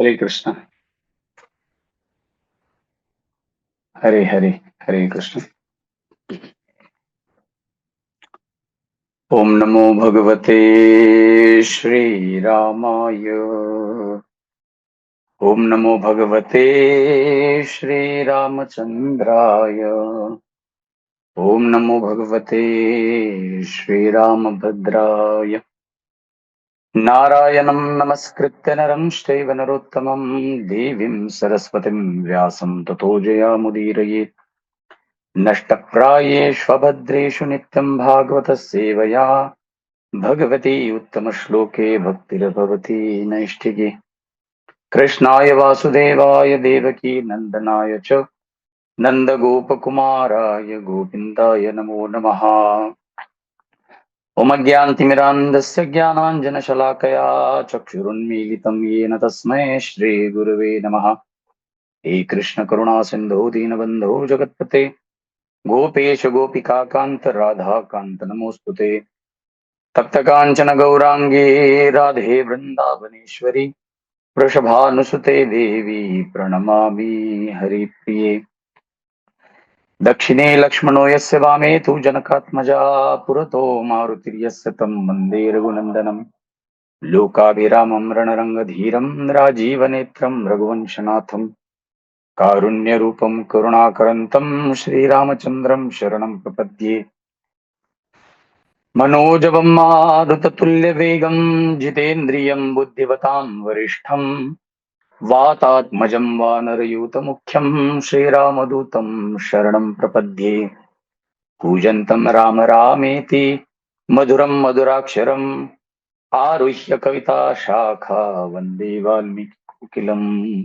हरे कृष्ण। हरे हरे। हरे कृष्ण। ओम नमो भगवते श्री रामाय। ओम नमो भगवते श्री रामचंद्राय। ओम नमो भगवते श्री रामभद्राय। नारायणं नमस्कृत्य नरं चैव नरोत्तमं देवीं सरस्वतीं व्यासं ततो जयामुदीरयेत्। नष्टप्रायेष्वभद्रेषु नित्यं भागवतः सेवया भगवती उत्तमश्लोके भक्तिर्भवति नैष्ठिकी। कृष्णाय वासुदेवाय देवकी नन्दनाय च नन्दगोपकुमाराय गोविन्दाय नमो नमः। उमज्ञानतिमिरान्धस्य ज्ञानाञ्जनशलाकया चक्षुरुन्मीलितं येन तस्मै श्रीगुरवे नमः। हे कृष्ण करुणा सिन्धो दीनबन्धो जगत्पते गोपेश गोपिकान्त राधाकान्त नमोऽस्तुते। तप्त कांचन गौरांगी राधे वृंदावनेश्वरी वृषभानुसुते देवी प्रणमामि हरिप्रिये। दक्षिणे लक्ष्मणो यस्य वामे तु जनकात्मजा पुरतो मारुतिर्यस्य तं वन्दे रघुनन्दनम्। लोकाभिरामं रणरङ्गधीरं राजीवनेत्रं रघुवंशनाथं कारुण्यरूपं करुणाकरन्तं श्रीरामचन्द्रं शरणं प्रपद्ये। मनोजवं मारुततुल्यवेगं जितेन्द्रियं बुद्धिवतां वरिष्ठं वातात्मजं वानरयूथमुख्यं श्रीरामदूतं शरणं प्रपद्ये। कूजन्तं राम रामेति मधुरं मधुराक्षरम् आरुह्य कविताशाखा वन्दे वाल्मीकिकोकिलम्।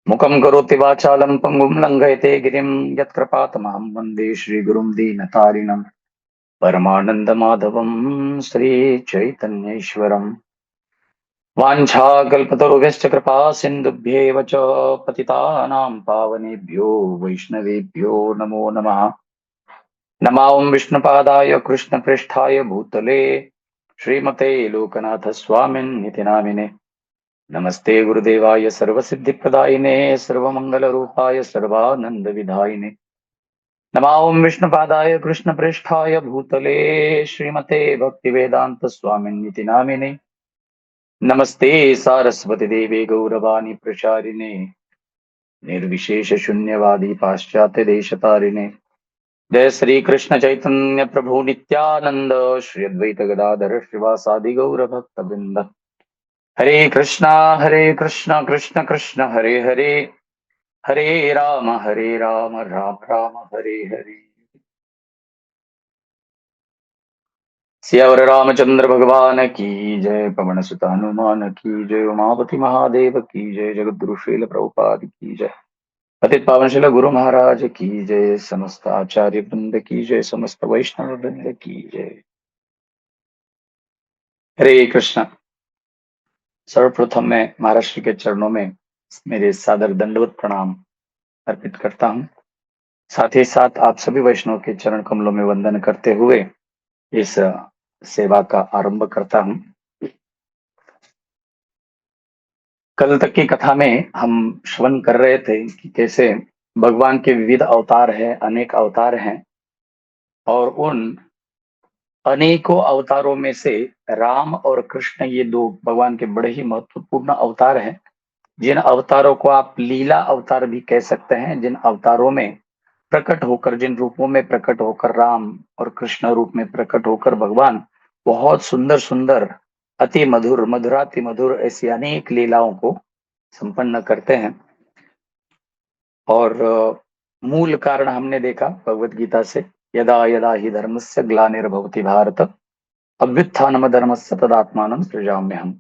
मुखं करोति वाचालं पङ्गुं लङ्घयते गिरिं यत्कृपातमहं वन्दे श्रीगुरुं दीनतारिणम्। परमानन्दमाधवं श्रीचैतन्येश्वरम्। वाञ्छाकल्पतरुभ्यश्च कृपा सिन्धुभ्येव च पतितानां पावनेभ्यो वैष्णवेभ्यो नमो नमः। नमो विष्णुपादाय कृष्णप्रेष्ठाय भूतले श्रीमते लोकनाथ स्वामिन्निति नामिने। नमस्ते गुरुदेवाय सर्वसिद्धिप्रदायिने सर्वमङ्गलरूपाय सर्वानन्दविधायिने। नमो विष्णुपादाय कृष्णप्रेष्ठाय भूतले श्रीमते भक्तिवेदांत स्वामिन्निति नामिने। नमस्ते सारस्वती देवे गौरवाणी प्रचारिणे निर्विशेष शून्यवादी पाश्चात्य देशतारिणे। जय श्री कृष्ण चैतन्य प्रभु नित्यानंद श्री अद्वैत गदाधर श्रीवासादि गौर भक्त वृंद। हरे कृष्णा कृष्ण कृष्ण हरे हरे हरे राम राम राम हरे हरे। सियावर रामचंद्र भगवान की जय। पवन सुत हनुमान की जय। उमापति महादेव की जय। जगद्गुरु श्रील प्रभुपाद की जय। पतित पावन शिल गुरु महाराज की जय। समस्त आचार्य वृंद की जय। समस्त वैष्णव वृंद की जय। हरे कृष्ण। सर्वप्रथम मैं महाराज श्री के चरणों में मेरे सादर दंडवत प्रणाम अर्पित करता हूँ। साथ ही साथ आप सभी वैष्णव के चरण कमलों में वंदन करते हुए इस सेवा का आरंभ करता हूँ। कल तक की कथा में हम श्रवण कर रहे थे कि कैसे भगवान के विविध अवतार हैं, अनेक अवतार हैं, और उन अनेकों अवतारों में से राम और कृष्ण ये दो भगवान के बड़े ही महत्वपूर्ण अवतार हैं, जिन अवतारों को आप लीला अवतार भी कह सकते हैं। जिन अवतारों में प्रकट होकर, जिन रूपों में प्रकट होकर राम और कृष्ण रूप में प्रकट होकर भगवान बहुत सुंदर सुंदर अति मधुर मधुराति मधुर ऐसी अनेक लीलाओं को संपन्न करते हैं। और मूल कारण हमने देखा भगवत गीता से, यदा यदा ही धर्मस्य ग्लानिर्भवति भारत अभ्युत्थानमधर्मस्य तदात्मानं सृजाम्यहम्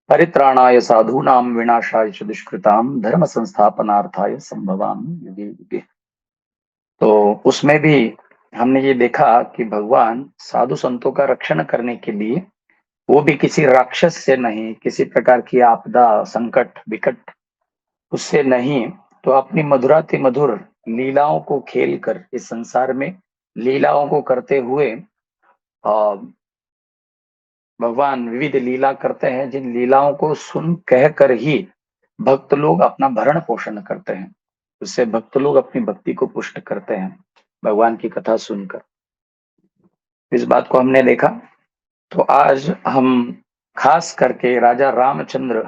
परित्राणाय साधूनां विनाशाय च दुष्कृतां धर्म संस्थापनार्थाय संभवामि युगे युगे। तो उसमें भी हमने ये देखा कि भगवान साधु संतों का रक्षण करने के लिए, वो भी किसी राक्षस से नहीं, किसी प्रकार की आपदा संकट विकट उससे नहीं, तो अपनी मधुराति मधुर लीलाओं को खेल कर इस संसार में लीलाओं को करते हुए भगवान विविध लीला करते हैं, जिन लीलाओं को सुन कह कर ही भक्त लोग अपना भरण पोषण करते हैं, उससे भक्त लोग अपनी भक्ति को पुष्ट करते हैं भगवान की कथा सुनकर। इस बात को हमने देखा। तो आज हम खास करके राजा रामचंद्र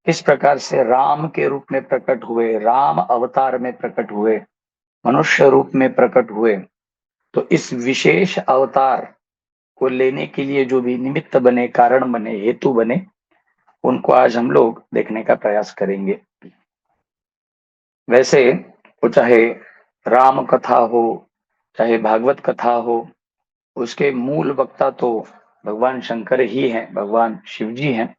किस प्रकार से राम के रूप में प्रकट हुए, राम अवतार में प्रकट हुए, मनुष्य रूप में प्रकट हुए, तो इस विशेष अवतार को लेने के लिए जो भी निमित्त बने, कारण बने, हेतु बने, उनको आज हम लोग देखने का प्रयास करेंगे। वैसे वो चाहे राम कथा हो, चाहे भागवत कथा हो, उसके मूल वक्ता तो भगवान शंकर ही हैं, भगवान शिव जी हैं।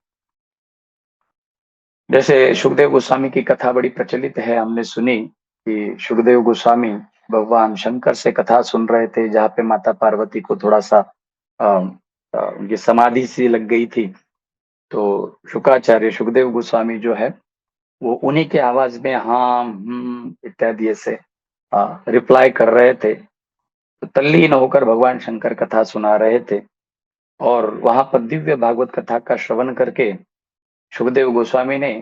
जैसे सुखदेव गोस्वामी की कथा बड़ी प्रचलित है, हमने सुनी कि सुखदेव गोस्वामी भगवान शंकर से कथा सुन रहे थे, जहाँ पे माता पार्वती को थोड़ा सा उनकी समाधि सी लग गई थी। तो शुक्राचार्य सुखदेव गोस्वामी जो है वो उन्हीं के आवाज में हाँ इत्यादि ऐसे रिप्लाई कर रहे थे। तो तल्लीन होकर भगवान शंकर कथा सुना रहे थे, और वहां पर दिव्य भागवत कथा का श्रवण करके सुखदेव गोस्वामी ने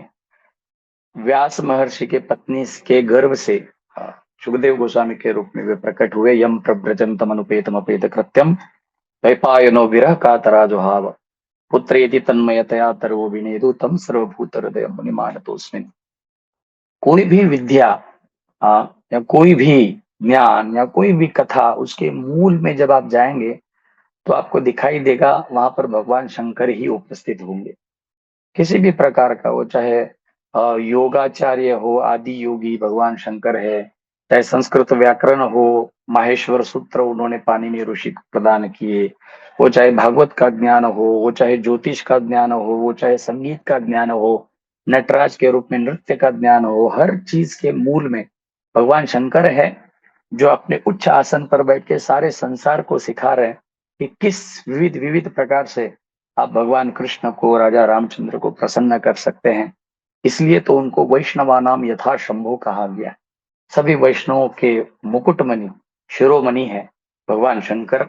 व्यास महर्षि के पत्नी के गर्भ से सुखदेव गोस्वामी के रूप में वे प्रकट हुए। यम प्रव्रजंतम अनुपेतम अपेत कृत्यम वैपायनो विरह का तराजुहाव पुत्रेति तन्मयतया तर्वो विनेदु तम सर्वभूत हृदय मुनिमानतोस्मिन्। कोई भी विद्या या कोई भी ज्ञान या कोई भी कथा, उसके मूल में जब आप जाएंगे तो आपको दिखाई देगा वहां पर भगवान शंकर ही उपस्थित होंगे। किसी भी प्रकार का वो, चाहे योगाचार्य हो, आदि योगी भगवान शंकर है, चाहे संस्कृत व्याकरण हो, माहेश्वर सूत्र उन्होंने पाणिनि ऋषि को प्रदान किए, वो चाहे भागवत का ज्ञान हो, वो चाहे ज्योतिष का ज्ञान हो, वो चाहे संगीत का ज्ञान हो, नटराज के रूप में नृत्य का ज्ञान हो, हर चीज के मूल में भगवान शंकर है, जो अपने उच्च आसन पर बैठ के सारे संसार को सिखा रहे हैं कि किस विविध विविध प्रकार से आप भगवान कृष्ण को, राजा रामचंद्र को प्रसन्न कर सकते हैं। इसलिए तो उनको वैष्णवानाम यथा शंभो कहा गया। सभी वैष्णवों के मुकुटमणि, शिरोमणि है भगवान शंकर,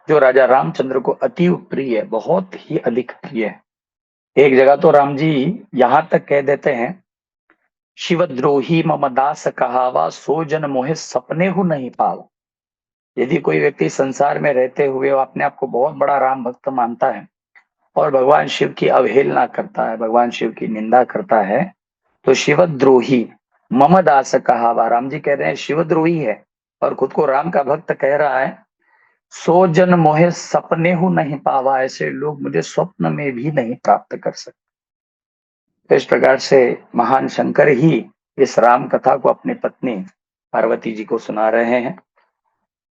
जो राजा रामचंद्र को अति प्रिय है, बहुत ही अधिक प्रिय है। एक जगह तो राम जी यहां तक कह देते हैं, शिवद्रोही मम दास कहावा, सो जन मोहे सपने हो नहीं पावा। यदि कोई व्यक्ति संसार में रहते हुए वो अपने आप को बहुत बड़ा राम भक्त मानता है और भगवान शिव की अवहेलना करता है, भगवान शिव की निंदा करता है, तो शिवद्रोही मम दास कहावा, राम जी कह रहे हैं शिवद्रोही है और खुद को राम का भक्त कह रहा है। सो जन मोहे सपने हो नहीं पावा, ऐसे लोग मुझे स्वप्न में भी नहीं प्राप्त कर सकते। तो इस प्रकार से महान शंकर ही इस राम कथा को अपनी पत्नी पार्वती जी को सुना रहे हैं।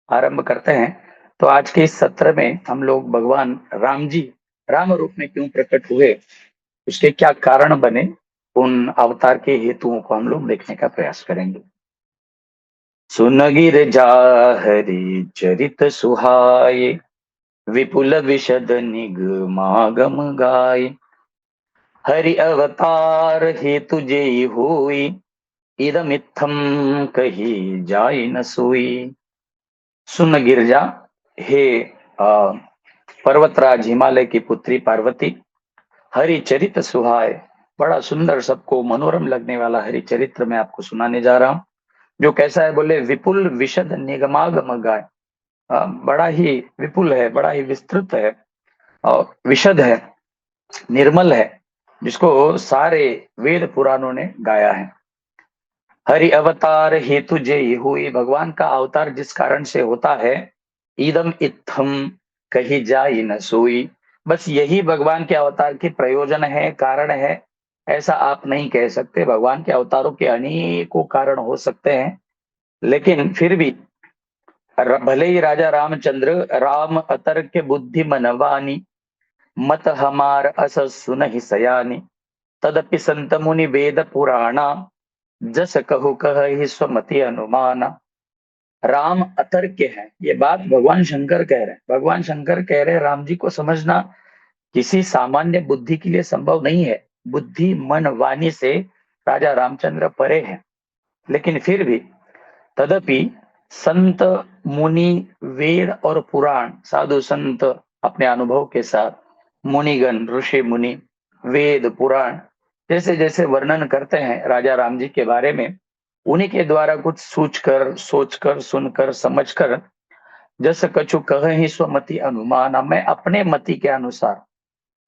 आरंभ करते हैं। तो आज के इस सत्र में हम लोग भगवान राम जी राम रूप में क्यों प्रकट हुए, उसके क्या कारण बने, उन अवतार के हेतुओं को हम लोग देखने का प्रयास करेंगे। सुनगिर जाहरी चरित सुहाए, विपुल विशद निगमागम गाय, हरि अवतार हेतु जेई हुई, इदमित्थम कही जाय न सोई। सुन गिरजा, हे पर्वतराज हिमालय की पुत्री पार्वती, हरि चरित सुहाय, बड़ा सुंदर सबको मनोरम लगने वाला हरि चरित्र मैं आपको सुनाने जा रहा हूँ, जो कैसा है बोले, विपुल विशद निगमागम गाय, बड़ा ही विपुल है, बड़ा ही विस्तृत है और विशद है, निर्मल है, जिसको सारे वेद पुराणों ने गाया है। हरि अवतार हेतु जय हुई, भगवान का अवतार जिस कारण से होता है, इदम इत्थम कही जाई न सोई, बस यही भगवान के अवतार की प्रयोजन है, कारण है, ऐसा आप नहीं कह सकते। भगवान के अवतारों के अनेकों कारण हो सकते हैं, लेकिन फिर भी भले ही राजा रामचंद्र राम अतर्क बुद्धि मनवानी, मत हमार अस सुनहि सयानी, तदपि संत मुनि वेद पुराणा, जस कहु कहि स्वमति अनुमाना। राम अतर्क है, ये बात भगवान शंकर कह रहे हैं। भगवान शंकर कह रहे हैं राम जी को समझना किसी सामान्य बुद्धि के लिए संभव नहीं है। बुद्धि मन वाणी से राजा रामचंद्र परे हैं, लेकिन फिर भी तदपि संत मुनि वेद और पुराण, साधु संत अपने अनुभव के साथ मुनिगण, ऋषि मुनि, वेद पुराण जैसे जैसे वर्णन करते हैं राजा राम जी के बारे में, उन्हीं के द्वारा कुछ सोचकर सुनकर समझकर, जस कछु कहि स्वमति अनुमान, मैं अपने मति के अनुसार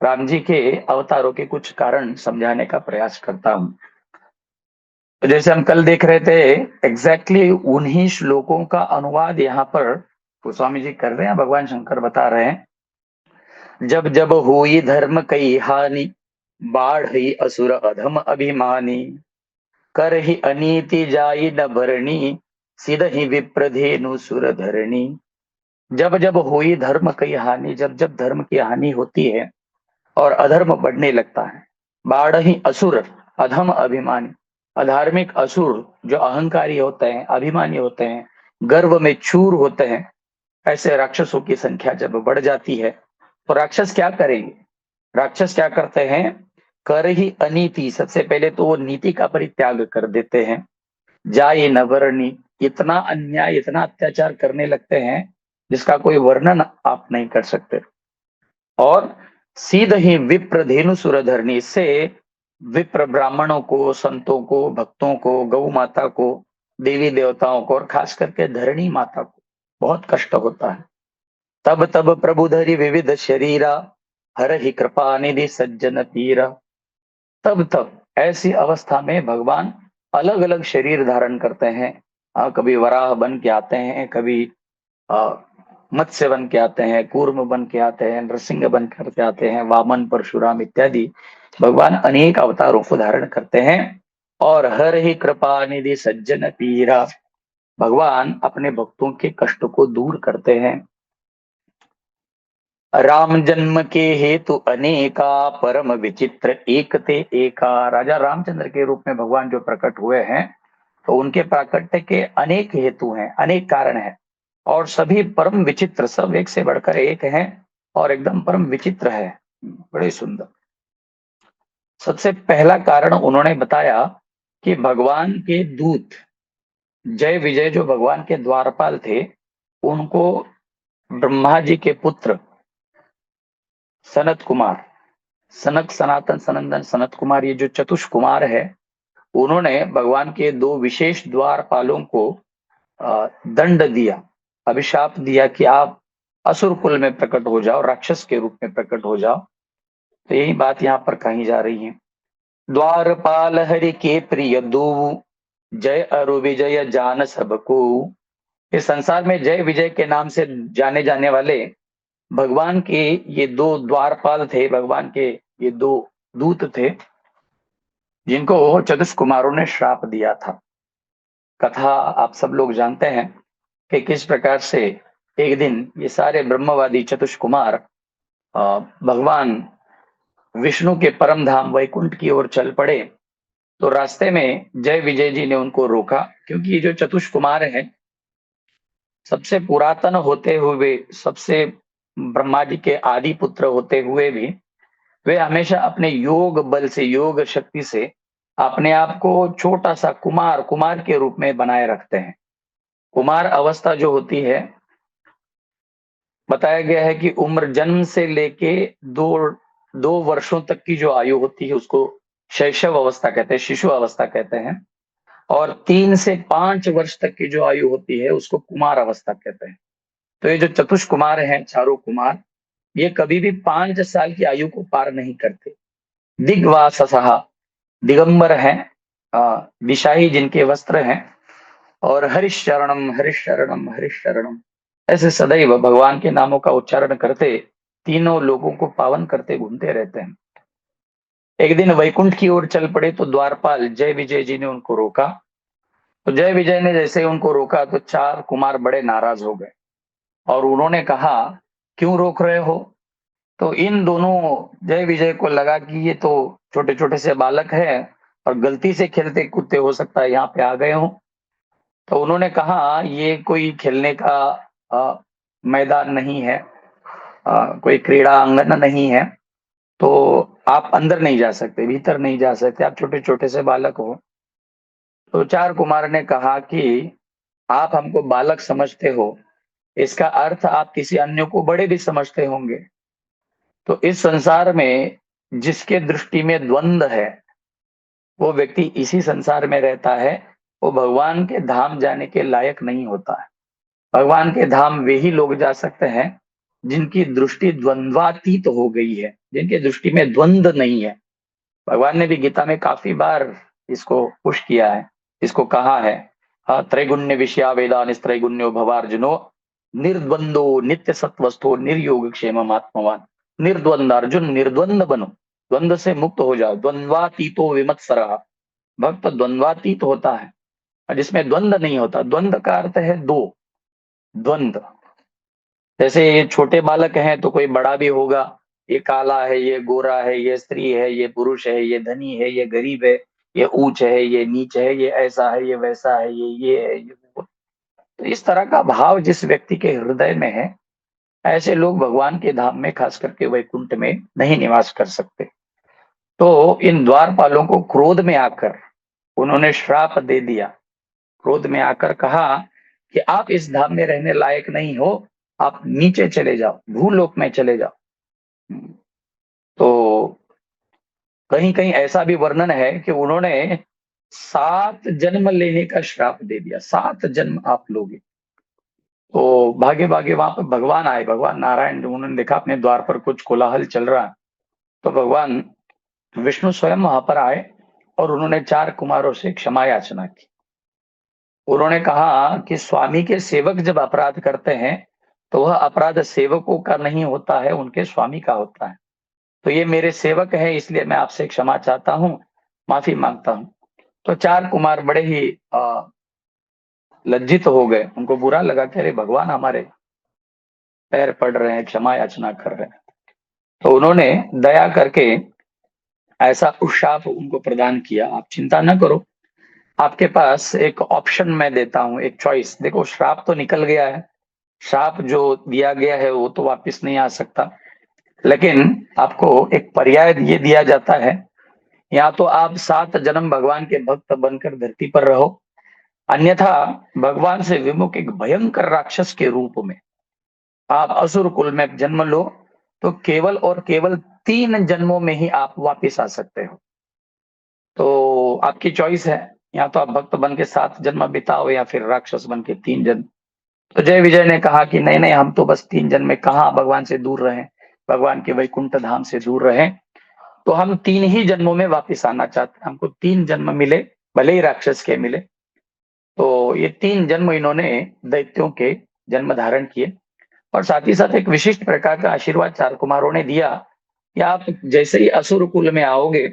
राम जी के अवतारों के कुछ कारण समझाने का प्रयास करता हूँ। तो जैसे हम कल देख रहे थे, एग्जैक्टली उन्हीं श्लोकों का अनुवाद यहाँ पर गोस्वामी जी कर रहे हैं, भगवान शंकर बता रहे हैं। जब जब हुई धर्म कई हानि, बाढ़ ही असुर अधम अभिमानी, कर ही अनीति जाई न भरणी, सिद ही विप्रधेनु सुर धरणी। जब जब हुई धर्म की हानि, जब जब धर्म की हानि होती है और अधर्म बढ़ने लगता है, बाढ़ ही असुर अधम अभिमानी, अधार्मिक असुर जो अहंकारी होते हैं, अभिमानी होते हैं, गर्व में चूर होते हैं, ऐसे राक्षसों की संख्या जब बढ़ जाती है तो राक्षस क्या करेंगे? राक्षस क्या करते हैं? कर ही अनीति, सबसे पहले तो वो नीति का परित्याग कर देते हैं। जाए नवरणी, इतना अन्याय इतना अत्याचार करने लगते हैं जिसका कोई वर्णन आप नहीं कर सकते। और सीध ही विप्र धेनु सुरधरणी, इससे विप्र ब्राह्मणों को, संतों को, भक्तों को, गौ माता को, देवी देवताओं को और खास करके धरणी माता को बहुत कष्ट होता है। तब तब प्रभु धरि विविध शरीरा, हर ही कृपा निधि सज्जन पीरा। तब तब ऐसी अवस्था में भगवान अलग अलग शरीर धारण करते हैं। कभी वराह बन के आते हैं, कभी मत्स्य बन के आते हैं, कूर्म बन के आते हैं, नृसिंह बन करके आते हैं, वामन, परशुराम इत्यादि भगवान अनेक अवतारों को धारण करते हैं। और हर ही कृपा निधि सज्जन पीरा, भगवान अपने भक्तों के कष्ट को दूर करते हैं। राम जन्म के हेतु अनेका, परम विचित्र एक ते एका। राजा रामचंद्र के रूप में भगवान जो प्रकट हुए हैं, तो उनके प्राकट्य के अनेक हेतु हैं, अनेक कारण हैं, और सभी परम विचित्र, सब एक से बढ़कर एक हैं और एकदम परम विचित्र है, बड़े सुंदर। सबसे पहला कारण उन्होंने बताया कि भगवान के दूत जय विजय जो भगवान के द्वारपाल थे, उनको ब्रह्मा जी के पुत्र सनत कुमार, सनक सनातन सनंदन सनत कुमार, ये जो चतुष कुमार है, उन्होंने भगवान के दो विशेष द्वारपालों को दंड दिया, अभिशाप दिया कि आप असुर कुल में प्रकट हो जाओ, राक्षस के रूप में प्रकट हो जाओ। तो यही बात यहाँ पर कही जा रही है। द्वारपाल हरि के प्रिय दो, जय अरु विजय जान सबको। इस संसार में जय विजय के नाम से जाने जाने वाले भगवान के ये दो द्वारपाल थे, भगवान के ये दो दूत थे, जिनको चतुष कुमारों ने श्राप दिया था। कथा आप सब लोग जानते हैं कि किस प्रकार से एक दिन ये सारे ब्रह्मवादी चतुष कुमार भगवान विष्णु के परम धाम वैकुंठ की ओर चल पड़े। तो रास्ते में जय विजय जी ने उनको रोका, क्योंकि ये जो चतुष कुमार हैं, सबसे पुरातन होते हुए, सबसे ब्रह्मा जी के आदि पुत्र होते हुए भी वे हमेशा अपने योग बल से, योग शक्ति से अपने आप को छोटा सा कुमार, कुमार के रूप में बनाए रखते हैं। कुमार अवस्था जो होती है, बताया गया है कि उम्र जन्म से लेके दो वर्षों तक की जो आयु होती है उसको शैशव अवस्था कहते हैं, शिशु अवस्था कहते हैं। और 3 से 5 वर्ष तक की जो आयु होती है उसको कुमार अवस्था कहते हैं। तो ये जो चतुष कुमार हैं, चारों कुमार, ये कभी भी 5 साल की आयु को पार नहीं करते। दिग्वाससः, दिगंबर हैं, दिशाही जिनके वस्त्र हैं, और हरिशरणम हरिशरणम हरिशरणम, ऐसे सदैव भगवान के नामों का उच्चारण करते तीनों लोगों को पावन करते घूमते रहते हैं। एक दिन वैकुंठ की ओर चल पड़े तो द्वारपाल जय विजय जी ने उनको रोका। तो जय विजय ने जैसे उनको रोका तो 4 कुमार बड़े नाराज हो गए और उन्होंने कहा, क्यों रोक रहे हो? तो इन दोनों जय विजय को लगा कि ये तो छोटे छोटे से बालक है और गलती से खेलते कूदते हो सकता है यहाँ पे आ गए हो। तो उन्होंने कहा, ये कोई खेलने का मैदान नहीं है, कोई क्रीड़ा आंगन नहीं है, तो आप अंदर नहीं जा सकते, भीतर नहीं जा सकते, आप छोटे छोटे से बालक हो। तो 4 कुमार ने कहा कि आप हमको बालक समझते हो, इसका अर्थ आप किसी अन्य को बड़े भी समझते होंगे। तो इस संसार में जिसके दृष्टि में द्वंद्व है, वो व्यक्ति इसी संसार में रहता है, वो भगवान के धाम जाने के लायक नहीं होता है। भगवान के धाम वे ही लोग जा सकते हैं जिनकी दृष्टि द्वंद्वातीत हो गई है, जिनकी दृष्टि में द्वंद्व नहीं है। भगवान ने भी गीता में काफी बार इसको पुश किया है, इसको कहा है, त्रैगुण्य विषया वेदा निस्त्रैगुण्यो भवार्जुनो निर्द्वंदो नित्य सत्वस्थो निर्योग क्षेम आत्मवान। निर्द्वंद अर्जुन, निर्द्वंद बनो, द्वंद्व से मुक्त हो जाओ। द्वंद्वातीतो विमत्सरः, भक्त द्वंद्वातीत होता है, और जिसमें द्वंद्व नहीं होता। द्वंद्व का अर्थ है दो, द्वंद्व। जैसे ये छोटे बालक हैं तो कोई बड़ा भी होगा, ये काला है, ये गोरा है, ये स्त्री है, ये पुरुष है, ये धनी है, ये गरीब है, ये ऊंच है, ये नीच है, ये ऐसा है, ये वैसा है, ये है, ये वो। तो इस तरह का भाव जिस व्यक्ति के हृदय में है, ऐसे लोग भगवान के धाम में, खास करके वैकुंठ में नहीं निवास कर सकते। तो इन द्वारपालों को क्रोध में आकर उन्होंने श्राप दे दिया। क्रोध में आकर कहा कि आप इस धाम में रहने लायक नहीं हो, आप नीचे चले जाओ, भूलोक में चले जाओ। तो कहीं कहीं ऐसा भी वर्णन है कि उन्होंने 7 जन्म लेने का श्राप दे दिया। 7 जन्म आप लोगे। तो भागे भागे वहां पर भगवान आए, भगवान नारायण। जब उन्होंने देखा अपने द्वार पर कुछ कोलाहल चल रहा है, तो भगवान विष्णु स्वयं वहां पर आए और उन्होंने 4 कुमारों से क्षमा याचना की। उन्होंने कहा कि स्वामी के सेवक जब अपराध करते हैं तो वह अपराध सेवकों का नहीं होता है, उनके स्वामी का होता है। तो ये मेरे सेवक हैं, इसलिए मैं आपसे क्षमा चाहता हूँ, माफी मांगता हूँ। तो 4 कुमार बड़े ही लज्जित हो गए, उनको बुरा लगा कि अरे भगवान हमारे पैर पड़ रहे हैं, क्षमा याचना कर रहे हैं। तो उन्होंने दया करके ऐसा शाप उनको प्रदान किया, आप चिंता न करो, आपके पास एक ऑप्शन मैं देता हूं, एक चॉइस। देखो, श्राप तो निकल गया है, श्राप जो दिया गया है वो तो वापस नहीं आ सकता, लेकिन आपको एक पर्याय ये दिया जाता है, या तो आप 7 जन्म भगवान के भक्त बनकर धरती पर रहो, अन्यथा भगवान से विमुख एक भयंकर राक्षस के रूप में आप असुर कुल में जन्म लो, तो केवल और केवल 3 जन्मों में ही आप वापिस आ सकते हो। तो आपकी चॉइस है, या तो आप भक्त बन के 7 जन्म बिताओ, या फिर राक्षस बन के 3 जन्म। तो जय विजय ने कहा कि नहीं नहीं, हम तो बस 3 जन्म में कहाँ भगवान से दूर रहे, भगवान के वैकुंठ धाम से दूर रहे, तो हम 3 ही जन्मों में वापिस आना चाहते हैं, हमको 3 जन्म मिले, भले ही राक्षस के मिले। तो ये 3 जन्म इन्होंने दैत्यों के जन्म धारण किए, और साथ ही साथ एक विशिष्ट प्रकार का आशीर्वाद 4 कुमारों ने दिया कि आप जैसे ही असुर कुल में आओगे,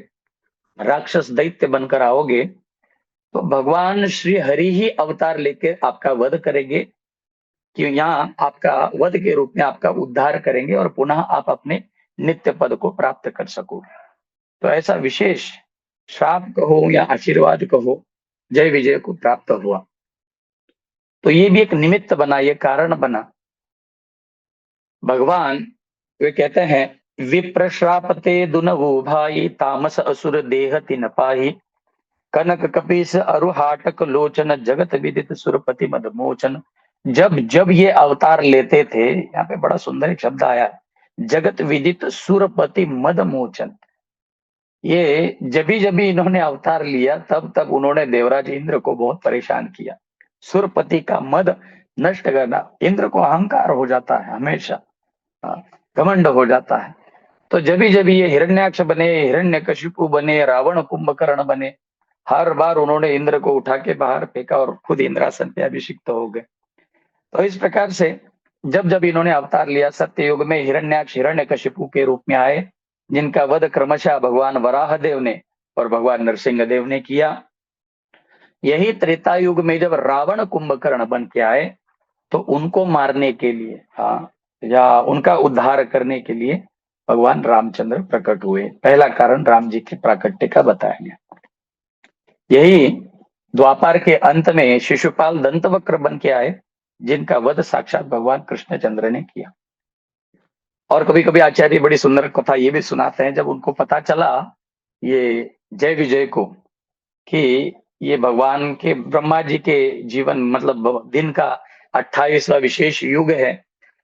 राक्षस दैत्य बनकर आओगे, तो भगवान श्री हरि ही अवतार लेके आपका वध करेंगे, कि यहाँ आपका वध के रूप में आपका उद्धार करेंगे और पुनः आप अपने नित्य पद को प्राप्त कर सकोगे। तो ऐसा विशेष श्राप कहो या आशीर्वाद कहो, जय विजय को प्राप्त हुआ। तो ये भी एक निमित्त बना, ये कारण बना। भगवान वे कहते हैं, विप्र श्रापते दुनवो भाई तामस असुर देह तिन पाही कनक कपीस अरुहाटक लोचन जगत विदित सुरपति मद मोचन। जब जब ये अवतार लेते थे, यहाँ पे बड़ा सुंदर एक शब्द आया, जगत विदित सुरपति मद मोचन। ये जब भी इन्होंने अवतार लिया, तब तब उन्होंने देवराज इंद्र को बहुत परेशान किया। सुरपति का मद नष्ट करना, इंद्र को अहंकार हो जाता है हमेशा, घमंड हो जाता है। तो जब ये हिरण्याक्ष बने, हिरण्यकशिपु बने, रावण कुंभकर्ण बने, हर बार उन्होंने इंद्र को उठा के बाहर फेंका और खुद इंद्रासन पे अभिषिक्त हो गए। तो इस प्रकार से जब जब इन्होंने अवतार लिया, सत्ययुग में हिरण्याक्ष हिरण्यकशिपु के रूप में आए, जिनका वध क्रमशः भगवान वराह देव ने और भगवान नरसिंह देव ने किया। यही त्रेता युग में जब रावण कुंभकर्ण बन के आए, तो उनको मारने के लिए, या उनका उद्धार करने के लिए भगवान रामचंद्र प्रकट हुए। पहला कारण राम जी के प्राकट्य का बताया गया। यही द्वापार के अंत में शिशुपाल दंतवक्र बन के आए, जिनका वध साक्षात भगवान कृष्णचंद्र ने किया। और कभी कभी आचार्य बड़ी सुंदर कथा ये भी सुनाते हैं, जब उनको पता चला ये जय विजय को कि ये भगवान के ब्रह्मा जी के जीवन, मतलब दिन का 28वां विशेष युग है,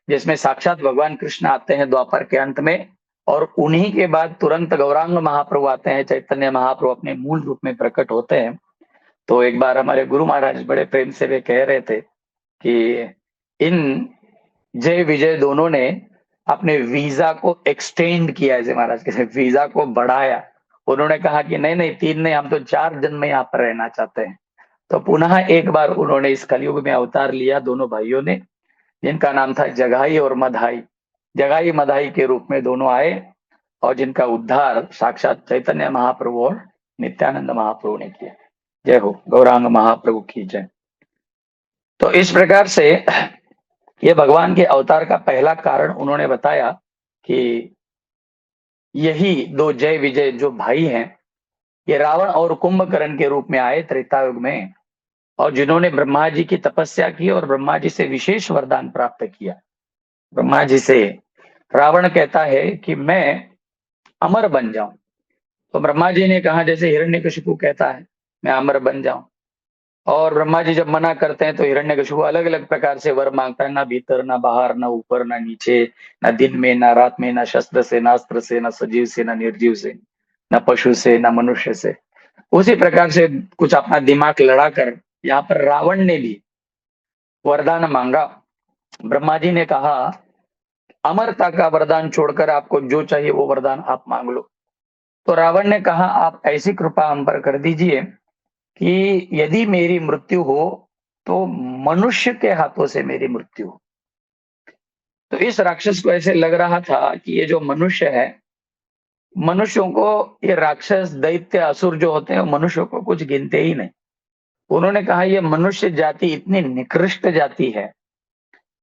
जिसमें साक्षात भगवान कृष्ण आते हैं द्वापर के अंत में, और उन्हीं के बाद तुरंत गौरांग महाप्रभु आते हैं, चैतन्य महाप्रभु अपने मूल रूप में प्रकट होते हैं। तो एक बार हमारे गुरु महाराज बड़े प्रेम से वे कह रहे थे कि इन जय विजय दोनों ने अपने वीजा को एक्सटेंड किया, जय महाराज के वीजा को बढ़ाया। उन्होंने कहा कि नहीं नहीं, 3 नहीं, हम तो 4 जन्म यहाँ पर रहना चाहते हैं। तो पुनः एक बार उन्होंने इस कलयुग में अवतार लिया, दोनों भाइयों ने, जिनका नाम था जगाई और मधाई। जगाई मधाई के रूप में दोनों आए और जिनका उद्धार साक्षात चैतन्य महाप्रभु और नित्यानंद महाप्रभु ने किया। जय हो, गौरांग महाप्रभु की जय। तो इस प्रकार से ये भगवान के अवतार का पहला कारण उन्होंने बताया कि यही 2 जय विजय जो भाई हैं, ये रावण और कुंभकर्ण के रूप में आए त्रेता युग में, और जिन्होंने ब्रह्मा जी की तपस्या की और ब्रह्मा जी से विशेष वरदान प्राप्त किया। ब्रह्मा जी से रावण कहता है कि मैं अमर बन जाऊं, तो ब्रह्मा जी ने कहा, जैसे हिरण्यकशिपु कहता है मैं अमर बन जाऊं, और ब्रह्मा जी जब मना करते हैं तो हिरण्यकशिपु अलग अलग प्रकार से वर मांगता है, ना भीतर ना बाहर, ना ऊपर ना नीचे, ना दिन में ना रात में, ना शस्त्र से ना अस्त्र से, ना सजीव से ना निर्जीव से, ना पशु से ना मनुष्य से। उसी प्रकार से कुछ अपना दिमाग लड़ाकर यहाँ पर रावण ने भी वरदान मांगा। ब्रह्मा जी ने कहा, अमरता का वरदान छोड़कर आपको जो चाहिए वो वरदान आप मांग लो। तो रावण ने कहा, आप ऐसी कृपा हम पर कर दीजिए कि यदि मेरी मृत्यु हो तो मनुष्य के हाथों से मेरी मृत्यु हो। तो इस राक्षस को ऐसे लग रहा था कि ये जो मनुष्य है, मनुष्यों को, ये राक्षस दैत्य असुर जो होते हैं मनुष्यों को कुछ गिनते ही नहीं। उन्होंने कहा, ये मनुष्य जाति इतनी निकृष्ट जाति है,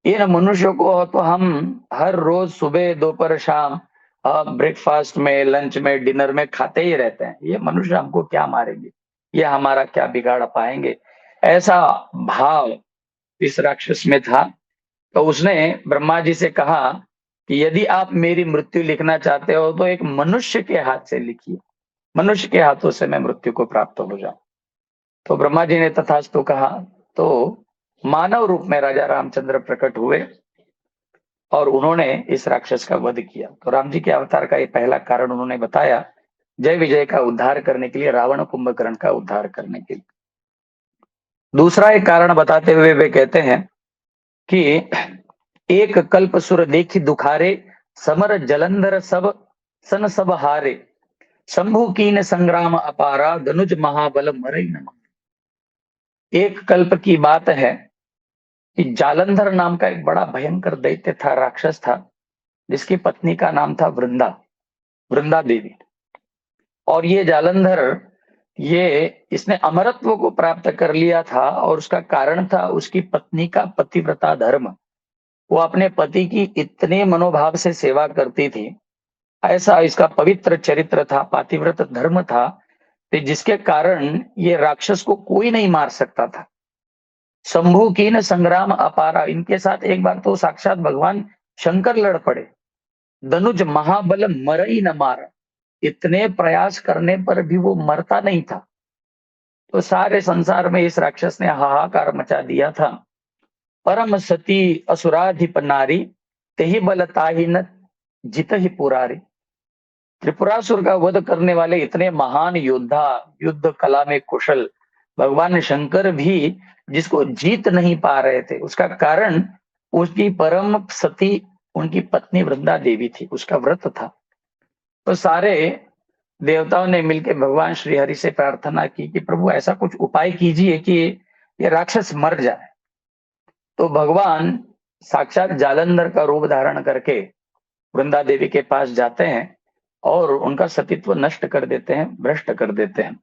इन मनुष्यों को तो हम हर रोज सुबह दोपहर शाम ब्रेकफास्ट में, लंच में, डिनर में खाते ही रहते हैं। ये मनुष्य हमको क्या मारेंगे, ये हमारा क्या बिगाड़ पाएंगे, ऐसा भाव इस राक्षस में था। तो उसने ब्रह्मा जी से कहा कि यदि आप मेरी मृत्यु लिखना चाहते हो तो एक मनुष्य के हाथ से लिखिए, मनुष्य के हाथों से मैं मृत्यु को प्राप्त हो जाऊं। तो ब्रह्मा जी ने तथास्तु कहा। तो मानव रूप में राजा रामचंद्र प्रकट हुए और उन्होंने इस राक्षस का वध किया। तो राम जी के अवतार का ये पहला कारण उन्होंने बताया, जय विजय का उद्धार करने के लिए, रावण कुंभकर्ण का उद्धार करने के लिए। दूसरा एक कारण बताते हुए वे कहते हैं कि एक कल्प सुर देखी दुखारे, समर जलंधर सब सन सब हारे, शंभु कीन संग्राम अपारा, धनुज महाबल मरई न। एक कल्प की बात है कि जालंधर नाम का एक बड़ा भयंकर दैत्य था, राक्षस था, जिसकी पत्नी का नाम था वृंदा, वृंदा देवी। और ये जालंधर, ये इसने अमरत्व को प्राप्त कर लिया था, और उसका कारण था उसकी पत्नी का पतिव्रता धर्म। वो अपने पति की इतने मनोभाव से सेवा करती थी, ऐसा इसका पवित्र चरित्र था, पातिव्रत धर्म था, कि जिसके कारण ये राक्षस को कोई नहीं मार सकता था। शंभु की न संग्राम अपारा, इनके साथ एक बार तो साक्षात भगवान शंकर लड़ पड़े। धनुज महाबल मरई न मार, इतने प्रयास करने पर भी वो मरता नहीं था। तो सारे संसार में इस राक्षस ने हाहाकार मचा दिया था। परम सती असुराधिप नारी, तेहि बल ताहि न जित ही पुरारी। त्रिपुरासुर का वध करने वाले इतने महान योद्धा, युद्ध कला में कुशल भगवान शंकर भी जिसको जीत नहीं पा रहे थे, उसका कारण उसकी परम सती उनकी पत्नी वृंदा देवी थी, उसका व्रत था। तो सारे देवताओं ने मिलकर भगवान श्री हरि से प्रार्थना की कि प्रभु ऐसा कुछ उपाय कीजिए कि ये राक्षस मर जाए। तो भगवान साक्षात जालंधर का रूप धारण करके वृंदा देवी के पास जाते हैं और उनका सतीत्व नष्ट कर देते हैं, भ्रष्ट कर देते हैं।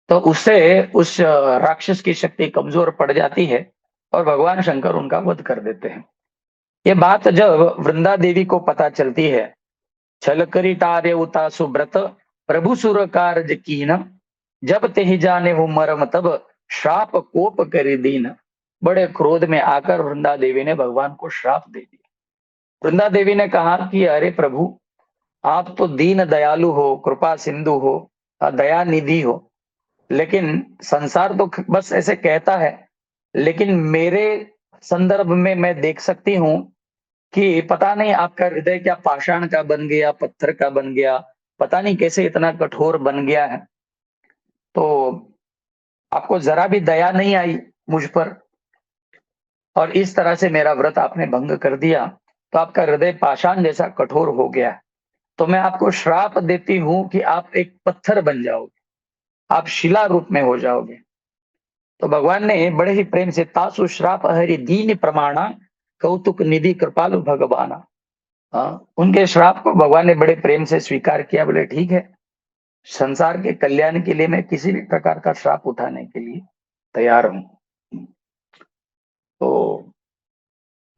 तो उससे उस राक्षस की शक्ति कमजोर पड़ जाती है और भगवान शंकर उनका वध कर देते हैं। ये बात जब वृंदा देवी को पता चलती है, छल करी तारे उता सुब्रत, प्रभु सुर कार्य कीन, जब ते जाने हो मरम तब, श्राप कोप करी दीन। बड़े क्रोध में आकर वृंदा देवी ने भगवान को श्राप दे दिया। वृंदा देवी ने कहा कि अरे प्रभु, आप तो दीन दयालु हो, कृपा सिंधु हो, दया निधि हो, लेकिन संसार तो बस ऐसे कहता है, लेकिन मेरे संदर्भ में मैं देख सकती हूं कि पता नहीं आपका हृदय क्या पाषाण का बन गया, पत्थर का बन गया, पता नहीं कैसे इतना कठोर बन गया है। तो आपको जरा भी दया नहीं आई मुझ पर, और इस तरह से मेरा व्रत आपने भंग कर दिया, तो आपका हृदय पाषाण जैसा कठोर हो गया है। तो मैं आपको श्राप देती हूँ कि आप एक पत्थर बन जाओगे, आप शिला रूप में हो जाओगे। तो भगवान ने बड़े ही प्रेम से तासु श्राप हरि दीन प्रमाणा कौतुक निधि कृपालु भगवाना, उनके श्राप को भगवान ने बड़े प्रेम से स्वीकार किया। बोले ठीक है, संसार के कल्याण के लिए मैं किसी भी प्रकार का श्राप उठाने के लिए तैयार हूं। तो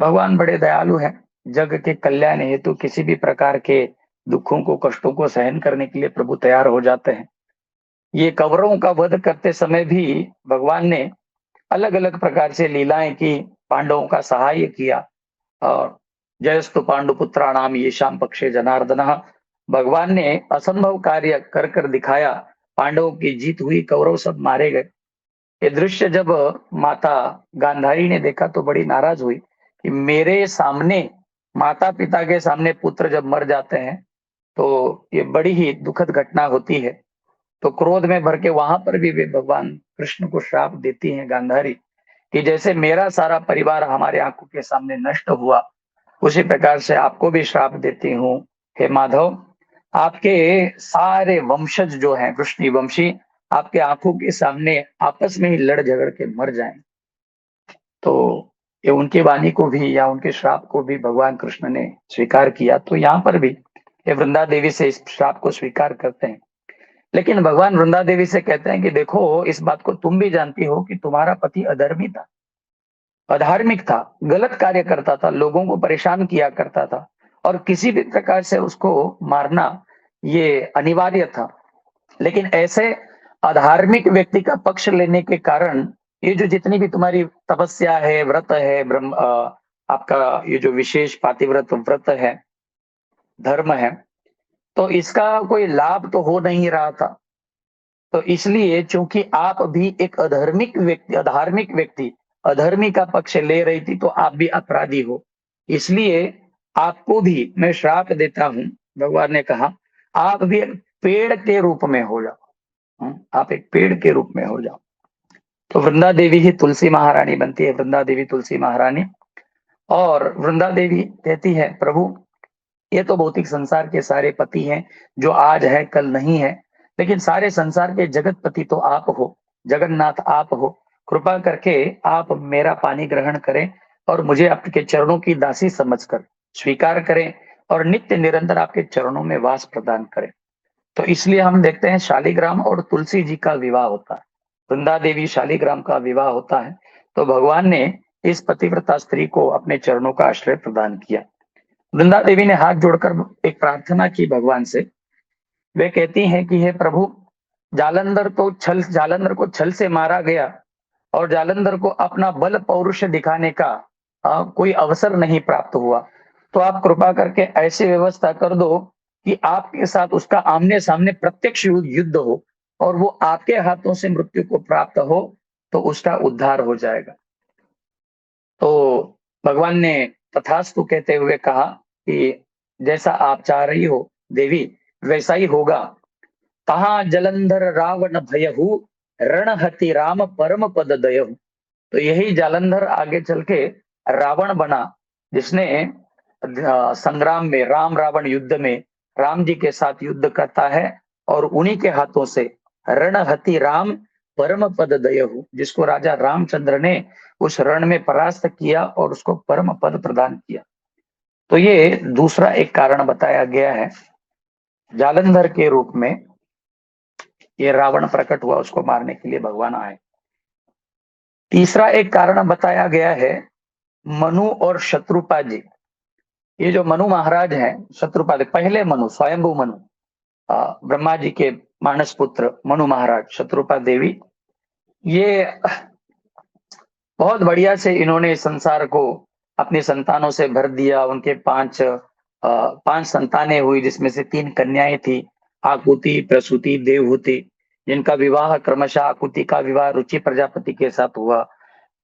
भगवान बड़े दयालु हैं, जग के कल्याण हेतु किसी भी प्रकार के दुखों को, कष्टों को सहन करने के लिए प्रभु तैयार हो जाते हैं। ये कौरवों का वध करते समय भी भगवान ने अलग अलग प्रकार से लीलाएं की, पांडवों का सहाय किया। और जयस्तु पांडुपुत्राणाम येषाम पक्षे जनार्दन, भगवान ने असंभव कार्य कर कर दिखाया, पांडवों की जीत हुई, कौरव सब मारे गए। ये दृश्य जब माता गांधारी ने देखा तो बड़ी नाराज हुई कि मेरे सामने, माता पिता के सामने पुत्र जब मर जाते हैं तो ये बड़ी ही दुखद घटना होती है। तो क्रोध में भर के वहां पर भी वे भगवान कृष्ण को श्राप देती हैं गांधारी, कि जैसे मेरा सारा परिवार हमारे आंखों के सामने नष्ट हुआ, उसी प्रकार से आपको भी श्राप देती हूँ। हे माधव, आपके सारे वंशज जो हैं कृष्ण वंशी, आपके आंखों के सामने आपस में ही लड़ झगड़ के मर जाएं। तो ये उनकी वाणी को भी या उनके श्राप को भी भगवान कृष्ण ने स्वीकार किया। तो यहाँ पर भी ये वृंदा देवी से इस श्राप को स्वीकार करते हैं। लेकिन भगवान वृंदा देवी से कहते हैं कि देखो, इस बात को तुम भी जानती हो कि तुम्हारा पति अधर्मी था, अधार्मिक था, गलत कार्य करता था, लोगों को परेशान किया करता था, और किसी भी प्रकार से उसको मारना ये अनिवार्य था। लेकिन ऐसे अधार्मिक व्यक्ति का पक्ष लेने के कारण ये जो जितनी भी तुम्हारी तपस्या है, व्रत है, आपका ये जो विशेष पातिव्रत व्रत है, धर्म है, तो इसका कोई लाभ तो हो नहीं रहा था। तो इसलिए चूंकि आप भी एक अधार्मिक व्यक्ति अधर्मी का पक्ष ले रही थी, तो आप भी अपराधी हो, इसलिए आपको भी मैं श्राप देता हूं। भगवान ने कहा आप भी एक पेड़ के रूप में हो जाओ, आप एक पेड़ के रूप में हो जाओ। तो वृंदा देवी ही तुलसी महारानी बनती है, वृंदा देवी तुलसी महारानी। और वृंदा देवी कहती है प्रभु, ये तो भौतिक संसार के सारे पति हैं, जो आज है कल नहीं है, लेकिन सारे संसार के जगत पति तो आप हो, जगन्नाथ आप हो। कृपा करके आप मेरा पानी ग्रहण करें और मुझे आपके चरणों की दासी समझकर स्वीकार करें, और नित्य निरंतर आपके चरणों में वास प्रदान करें। तो इसलिए हम देखते हैं शालिग्राम और तुलसी जी का विवाह होता है, वृंदा देवी शालिग्राम का विवाह होता है। तो भगवान ने इस पतिव्रता स्त्री को अपने चरणों का आश्रय प्रदान किया। वृंदा देवी ने हाथ जोड़कर एक प्रार्थना की भगवान से। वे कहती हैं कि हे प्रभु, जालंधर को छल से मारा गया, और जालंधर को अपना बल पौरुष दिखाने का कोई अवसर नहीं प्राप्त हुआ। तो आप कृपा करके ऐसी व्यवस्था कर दो कि आपके साथ उसका आमने सामने प्रत्यक्ष युद्ध हो, और वो आपके हाथों से मृत्यु को प्राप्त हो, तो उसका उद्धार हो जाएगा। तो भगवान ने तथास्तु कहते हुए कहा कि जैसा आप चाह रही हो देवी, वैसा ही होगा। कहा जलंधर रावण भयहु, रणहति राम परम पद दयहु। तो यही जालंधर आगे चल के रावण बना, जिसने संग्राम में, राम रावण युद्ध में राम जी के साथ युद्ध करता है, और उन्हीं के हाथों से रणहति राम परम पद दयहु, जिसको राजा रामचंद्र ने उस रण में परास्त किया और उसको परम पद प्रदान किया। तो ये दूसरा एक कारण बताया गया है, जालंधर के रूप में ये रावण प्रकट हुआ, उसको मारने के लिए भगवान आए। तीसरा एक कारण बताया गया है, मनु और शत्रुपा जी। ये जो मनु महाराज हैं, शत्रुपा पहले मनु, स्वयंभू मनु, ब्रह्मा जी के मानस पुत्र मनु महाराज, शत्रुपा देवी, ये बहुत बढ़िया से इन्होंने संसार को अपनी संतानों से भर दिया। उनके पांच संतानें हुई, जिसमें से 3 कन्याएं थी, आकुति, प्रसूति, देवहूति, जिनका विवाह क्रमशः, आकुति का विवाह रुचि प्रजापति के साथ हुआ,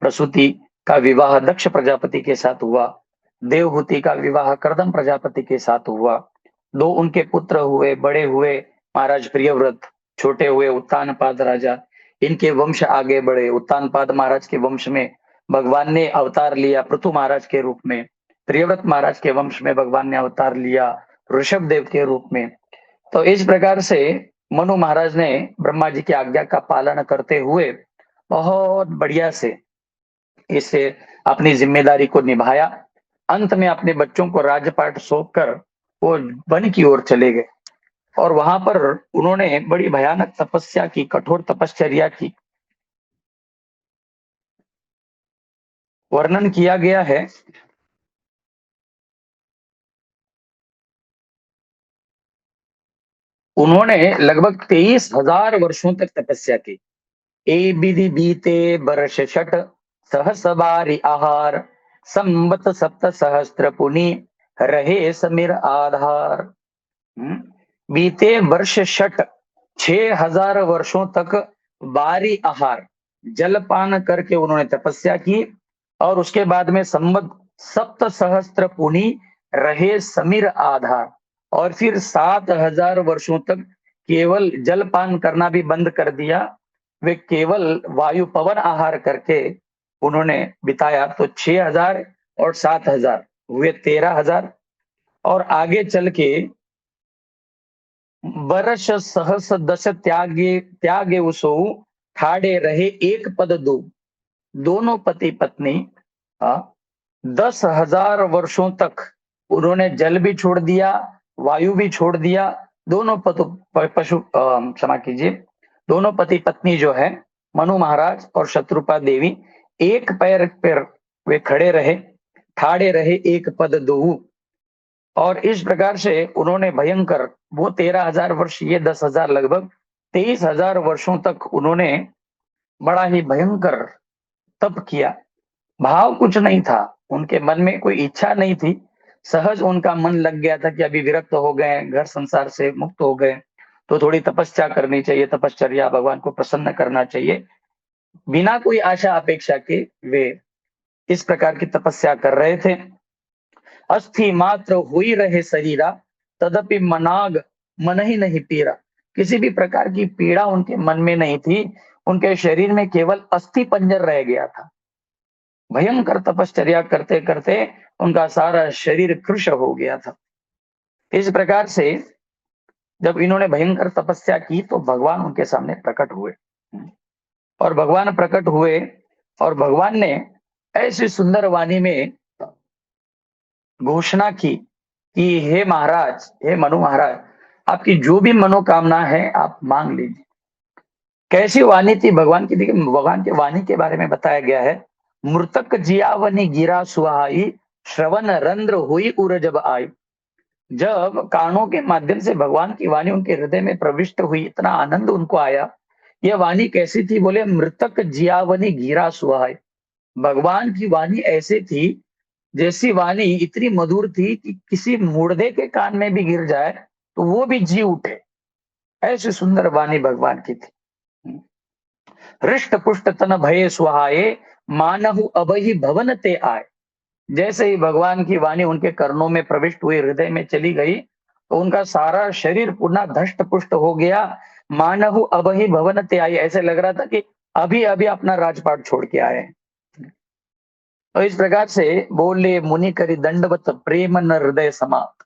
प्रसूति का विवाह दक्ष प्रजापति के साथ हुआ, देवहूति का विवाह करदम प्रजापति के साथ हुआ। 2 उनके पुत्र हुए, बड़े हुए महाराज प्रियव्रत, छोटे हुए उत्तानपाद राजा। इनके वंश आगे बढ़े। उत्तानपाद महाराज के वंश में भगवान ने अवतार लिया पृथु महाराज के रूप में। प्रियव्रत महाराज के वंश में भगवान ने अवतार लिया ऋषभ देव के रूप में। तो इस प्रकार से मनु महाराज ने ब्रह्मा जी की आज्ञा का पालन करते हुए बहुत बढ़िया से इसे अपनी जिम्मेदारी को निभाया। अंत में अपने बच्चों को राजपाट सौंपकर वो वन की ओर चले गए और वहां पर उन्होंने बड़ी भयानक तपस्या की, कठोर तपश्चर्या की। वर्णन किया गया है उन्होंने लगभग 23,000 वर्षों तक तपस्या की। ए विधि बीते वर्ष छठ, सहस बारी आहार, संवत सप्त सहस्त्र पुनि, रहे समीर आधार। बीते वर्ष छठ, 6,000 वर्षों तक बारी आहार, जलपान करके उन्होंने तपस्या की और उसके बाद में संवत सप्त सहस्त्र पुनि, रहे समीर आधार, और फिर 7,000 वर्षों तक केवल जलपान करना भी बंद कर दिया। वे केवल वायु पवन आहार करके उन्होंने बिताया। तो 6,000 और 7,000 हुए 13,000। और आगे चल के वर्ष सहस दश त्यागे त्यागे उसो, ठाड़े रहे एक पद दो। दोनों पति पत्नी 10,000 वर्षों तक उन्होंने जल भी छोड़ दिया, वायु भी छोड़ दिया। दोनों पशु क्षमा कीजिए, दोनों पति पत्नी जो है मनु महाराज और शत्रुपा देवी, एक पैर पर वे खड़े रहे, ठाड़े रहे एक पद दो। और इस प्रकार से उन्होंने भयंकर, वो 13,000 वर्ष, ये 10,000, लगभग 23,000 वर्षों तक उन्होंने बड़ा ही भयंकर तप किया। भाव कुछ नहीं था, उनके मन में कोई इच्छा नहीं थी। सहज उनका मन लग गया था कि अभी विरक्त हो गए, घर संसार से मुक्त हो गए, तो थोड़ी तपस्या करनी चाहिए, तपश्चर्या, भगवान को प्रसन्न करना चाहिए। बिना कोई आशा अपेक्षा के वे इस प्रकार की तपस्या कर रहे थे। अस्थि मात्र हुई रहे शरीरा, तदपि मनाग मन ही नहीं पीरा। किसी भी प्रकार की पीड़ा उनके मन में नहीं थी, उनके शरीर में केवल अस्थि पंजर रह गया था। भयंकर तपश्चर्या करते करते उनका सारा शरीर कृश हो गया था। इस प्रकार से जब इन्होंने भयंकर तपस्या की तो भगवान उनके सामने प्रकट हुए। और भगवान प्रकट हुए और भगवान ने ऐसी सुंदर वाणी में घोषणा की कि हे महाराज, हे मनु महाराज, आपकी जो भी मनोकामना है आप मांग लीजिए। कैसी वाणी थी भगवान की? देखिए, भगवान की वाणी के बारे में बताया गया है। मृतक जियावनी गिरा सुहाई, श्रवण रंध्र हुई उर जब आई। जब कानों के माध्यम से भगवान की वाणी उनके हृदय में प्रविष्ट हुई, इतना आनंद उनको आया। यह वाणी कैसी थी? बोले मृतक जियावनी गिरा सुहाई। भगवान की वाणी ऐसी थी, जैसी वाणी इतनी मधुर थी कि किसी मुर्दे के कान में भी गिर जाए तो वो भी जी उठे। ऐसी सुंदर वाणी भगवान की थी। हृष्ट पुष्ट तन भये सुहाये, मानहु अबहि भवन ते आए। जैसे ही भगवान की वाणी उनके कर्णों में प्रविष्ट हुई, हृदय में चली गई, तो उनका सारा शरीर पुनः धष्ट पुष्ट हो गया। मानहु अबहि भवन ते आए, ऐसे लग रहा था कि अभी अभी अपना राजपाट छोड़ के आए। तो इस प्रकार से बोले मुनि करी दंडवत, प्रेम न हृदय समात।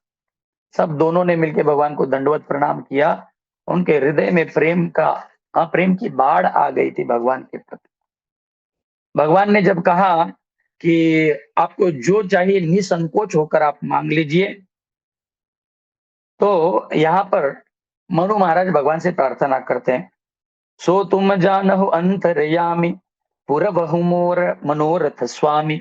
सब दोनों ने मिलकर भगवान को दंडवत प्रणाम किया। उनके हृदय में प्रेम का, प्रेम की बाढ़ आ गई थी भगवान के प्रति। भगवान ने जब कहा कि आपको जो चाहिए निसंकोच होकर आप मांग लीजिए, तो यहाँ पर मनु महाराज भगवान से प्रार्थना करते हैं। सो तुम जानहु अंतरयामी, पुरबहु मोर मनोरथ स्वामी।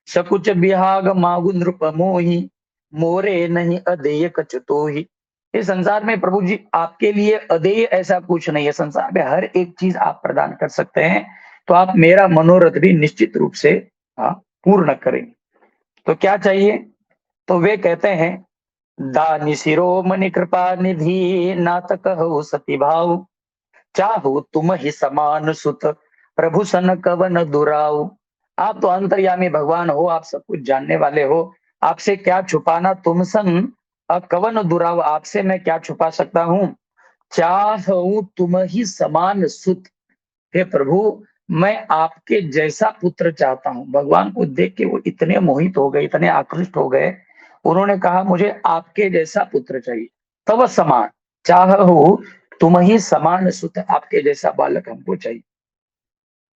सकुच बिहाग मागु नृप मोहि, मोरे नहीं अदेय कचुतोहि। इस संसार में प्रभु जी आपके लिए अदेय ऐसा कुछ नहीं है। संसार में हर एक चीज आप प्रदान कर सकते हैं, तो आप मेरा मनोरथ भी निश्चित रूप से पूर्ण करेंगे। तो क्या चाहिए? तो वे कहते हैं, दानी शिरोमणि कृपा निधि, नाथ कहु सती भाव। चाहु तुम ही समान सुत, प्रभु सन कवन दुराऊ। आप तो अंतर्यामी भगवान हो, आप सब कुछ जानने वाले हो, आपसे क्या छुपाना तुम संग कवन दुराव, आपसे मैं क्या छुपा सकता हूँ। चाहूं तुम ही समान सुत, हे प्रभु मैं आपके जैसा पुत्र चाहता हूं। भगवान को देख के वो इतने मोहित हो गए, इतने आकृष्ट हो गए, उन्होंने कहा मुझे आपके जैसा पुत्र चाहिए। तब समान, चाहूं तुम ही समान सुत, आपके जैसा बालक हमको चाहिए।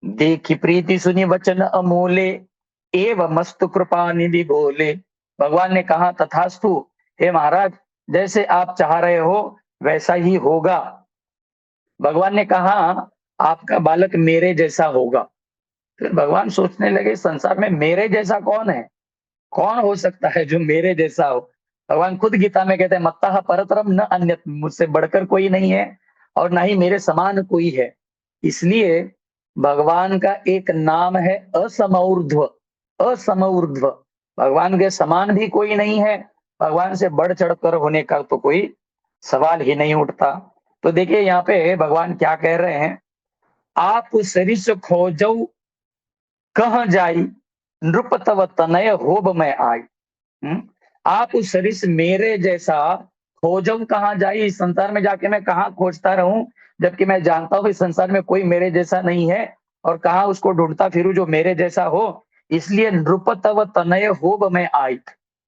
देखी प्रीति सुनी वचन अमोले, एवं मस्तु कृपा निधि बोले। भगवान ने कहा तथास्तु, हे महाराज जैसे आप चाह रहे हो वैसा ही होगा। भगवान ने कहा आपका बालक मेरे जैसा होगा। फिर भगवान सोचने लगे संसार में मेरे जैसा कौन है, कौन हो सकता है जो मेरे जैसा हो। भगवान खुद गीता में कहते हैं मत्तः परतरम न अन्यत्, मुझसे बढ़कर कोई नहीं है और ना ही मेरे समान कोई है। इसलिए भगवान का एक नाम है असमऊर्ध्व। असमऊर्ध्व, भगवान के समान भी कोई नहीं है, भगवान से बढ़ चढ़कर होने का तो कोई सवाल ही नहीं उठता। तो देखिए यहाँ पे भगवान क्या कह रहे हैं, आप सरिस खोजौ कह जाई, नृप तव तनय होब मैं आई। आप उस सरिस मेरे जैसा खोजौ कहाँ जाई, इस संसार में जाके मैं कहाँ खोजता रहूं, जबकि मैं जानता हूं इस संसार में कोई मेरे जैसा नहीं है, और कहाँ उसको ढूंढता फिरूं जो मेरे जैसा हो। इसलिए नृप तव तनय होब मैं आई,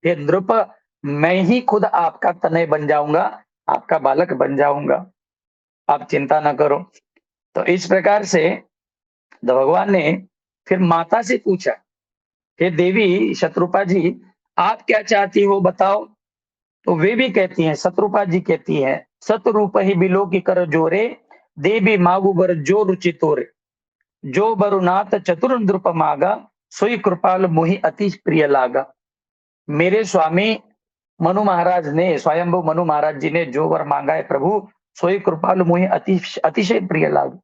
ये नृप मैं ही खुद आपका तनय बन जाऊंगा, आपका बालक बन जाऊंगा, आप चिंता ना करो। तो इस प्रकार से भगवान ने फिर माता से पूछा, हे देवी शत्रुपा जी आप क्या चाहती हो बताओ। तो वे भी कहती हैं, शत्रुपा जी कहती है, सतरूप ही बिलो की कर जोरे, देवी मागु बर जो रुचि तोरे, जो बरुनाथ चतुर नृप मागा, सोई कृपाल मोहि अति प्रिय लागा। मेरे स्वामी मनु महाराज ने, स्वयंभु मनु महाराज जी ने जो वर मांगा है प्रभु, सोई कृपाल मोहि अतिशय प्रिय लागा,